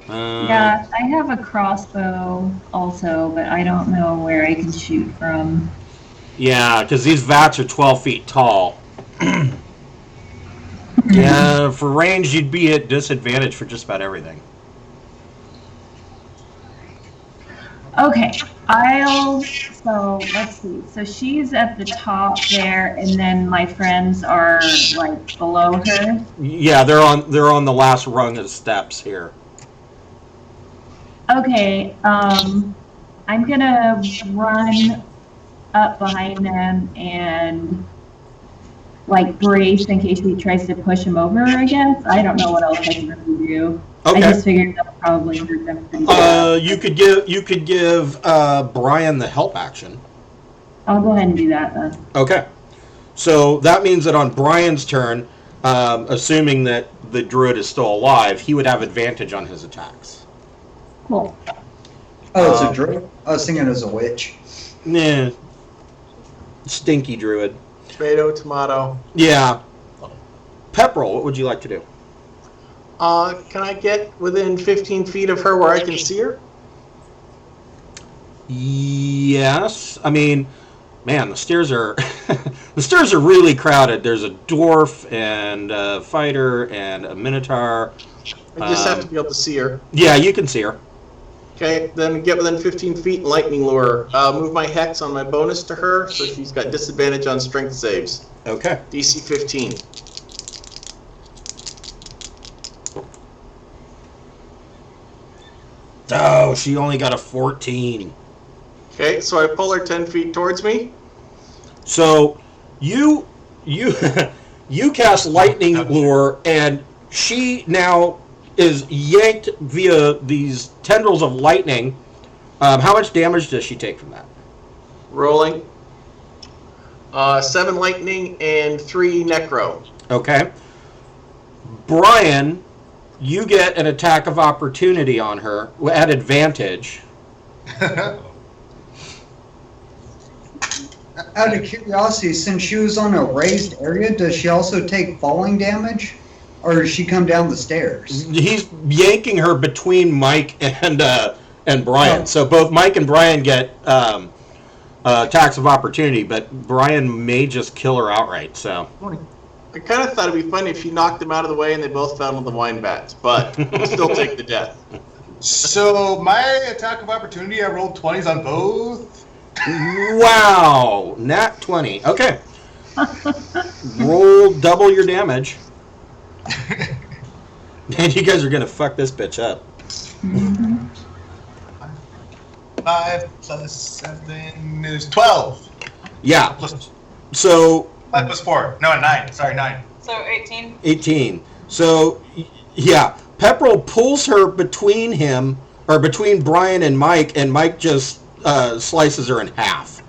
Yeah, I have a crossbow also, but I don't know where I can shoot from. Yeah, because these vats are 12 feet tall. Yeah, for range, you'd be at disadvantage for just about everything. Okay, so let's see. So she's at the top there, and then my friends are like below her. Yeah, they're on the last rung of steps here. Okay, I'm gonna run up behind them and like brace in case he tries to push him over, I guess. I don't know what else I can really do. Okay. I just figured that would probably hurt them pretty bad. You could give Brian the help action. I'll go ahead and do that then. Okay. So that means that on Brian's turn, assuming that the druid is still alive, he would have advantage on his attacks. Cool. Oh, it's a druid? I was thinking it was a witch. Nah. Stinky druid. Tomato, tomato. Yeah. Pepperell, what would you like to do? Can I get within 15 feet of her where I can see her? Yes. I mean, man, the stairs are the stairs are really crowded. There's a dwarf and a fighter and a minotaur. I just have to be able to see her. Yeah, you can see her. Okay, then get within 15 feet and lightning lure her. Move my hex on my bonus to her, so she's got disadvantage on strength saves. Okay. DC 15. Oh, she only got a 14. Okay, so I pull her 10 feet towards me. So you you cast lightning lure, and she now is yanked via these tendrils of lightning. How much damage does she take from that? Rolling. 7 lightning and 3 necro. Okay. Brian, you get an attack of opportunity on her at advantage. Out of curiosity, since she was on a raised area, does she also take falling damage? Or does she come down the stairs? He's yanking her between Mike and Brian. Oh. So both Mike and Brian get attacks of opportunity, but Brian may just kill her outright. So I kind of thought it'd be funny if she knocked them out of the way and they both fell into the wine vats, but we'll still take the death. So my attack of opportunity, I rolled 20s on both. wow, nat 20. Okay, roll double your damage. Man, you guys are gonna fuck this bitch up. 5 plus 7 is 12. Yeah. Plus, So 5 plus 4. No, 9. Sorry, 9. So 18. 18. So, yeah, Pepperell pulls her between him, or between Brian and Mike just slices her in half.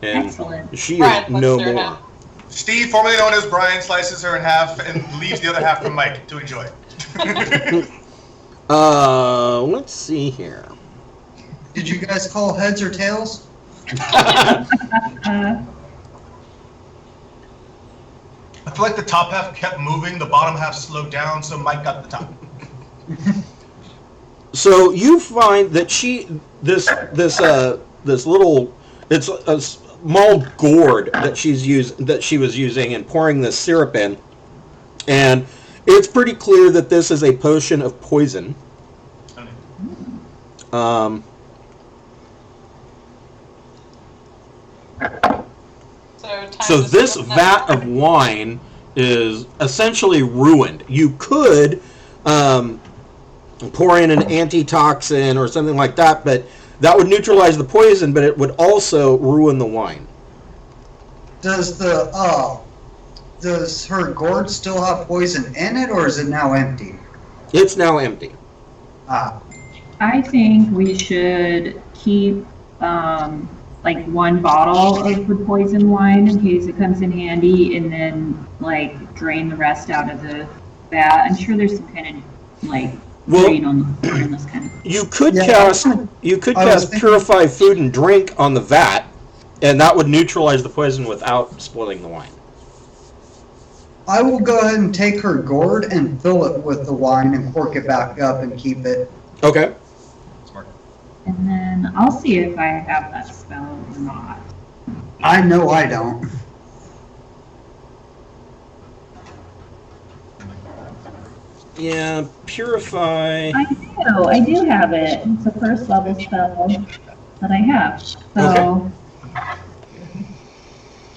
And Excellent. she Brian is puts no her in more. half. Steve, formerly known as Brian, slices her in half and leaves the other half for Mike to enjoy. Let's see here. Did you guys call heads or tails? Uh, I feel like the top half kept moving, the bottom half slowed down, so Mike got the top. So you find that this little, it's a small gourd that she was using and pouring this syrup in, and it's pretty clear that this is a potion of poison. So this vat of wine is essentially ruined. You could pour in an antitoxin or something like that, but that would neutralize the poison, but it would also ruin the wine. Does her gourd still have poison in it, or is it now empty? It's now empty. I think we should keep like one bottle of the poison wine in case it comes in handy, and then like drain the rest out of the vat. I'm sure there's some kind of like drain on this kind of. You could Yeah, cast I was thinking- purify food and drink on the vat, and that would neutralize the poison without spoiling the wine. I will go ahead and take her gourd and fill it with the wine and cork it back up and keep it. Okay. And then I'll see if I have that spell or not. I know I don't. Yeah, purify. I do have it. It's a first level spell that I have. So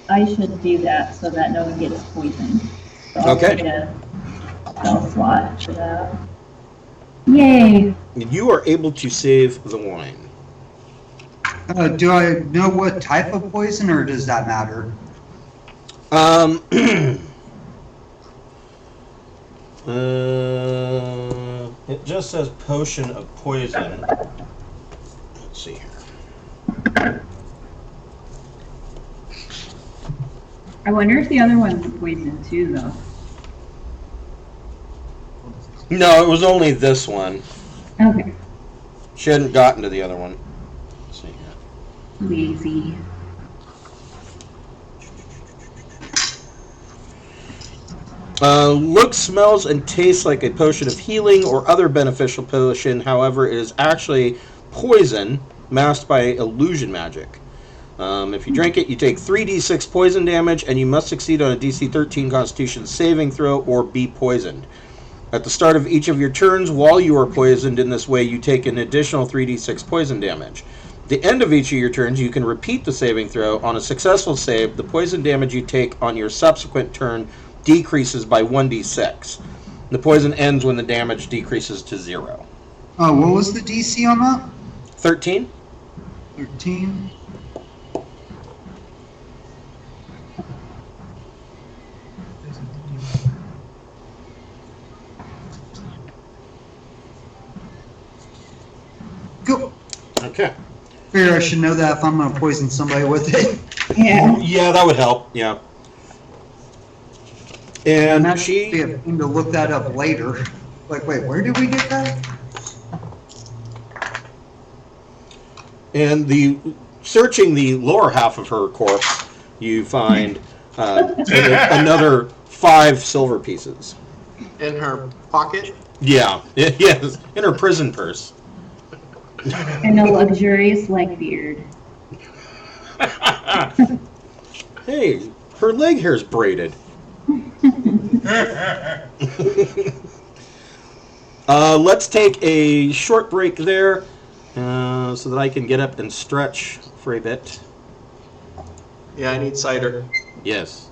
I should do that so that no one gets poisoned. So I'll Okay. get a spell slot for that. Yay! You are able to save the wine. Do I know what type of poison, or does that matter? It just says potion of poison. Let's see here. I wonder if the other one's poison too, though. No, it was only this one. Okay. She hadn't gotten to the other one. Let's see here. Lazy. Looks, smells, and tastes like a potion of healing or other beneficial potion. However, it is actually poison masked by illusion magic. If you drink it, you take 3d6 poison damage, and you must succeed on a DC 13 Constitution saving throw or be poisoned. At the start of each of your turns, while you are poisoned in this way, you take an additional 3d6 poison damage. At the end of each of your turns, you can repeat the saving throw. On a successful save, the poison damage you take on your subsequent turn decreases by 1d6. The poison ends when the damage decreases to 0. What was the DC on that? 13. 13. Go. Okay. Figure I should know that if I'm gonna poison somebody with it. Yeah. Yeah, that would help. Yeah. And Be she. a thing to look that up later. Like, wait, where did we get that? And searching the lower half of her corpse, you find another 5 silver pieces. In her pocket. Yeah. Yes. In her prison purse. And a luxurious leg beard. Hey, her leg hair's braided. Let's take a short break there so that I can get up and stretch for a bit. Yeah, I need cider. Yes.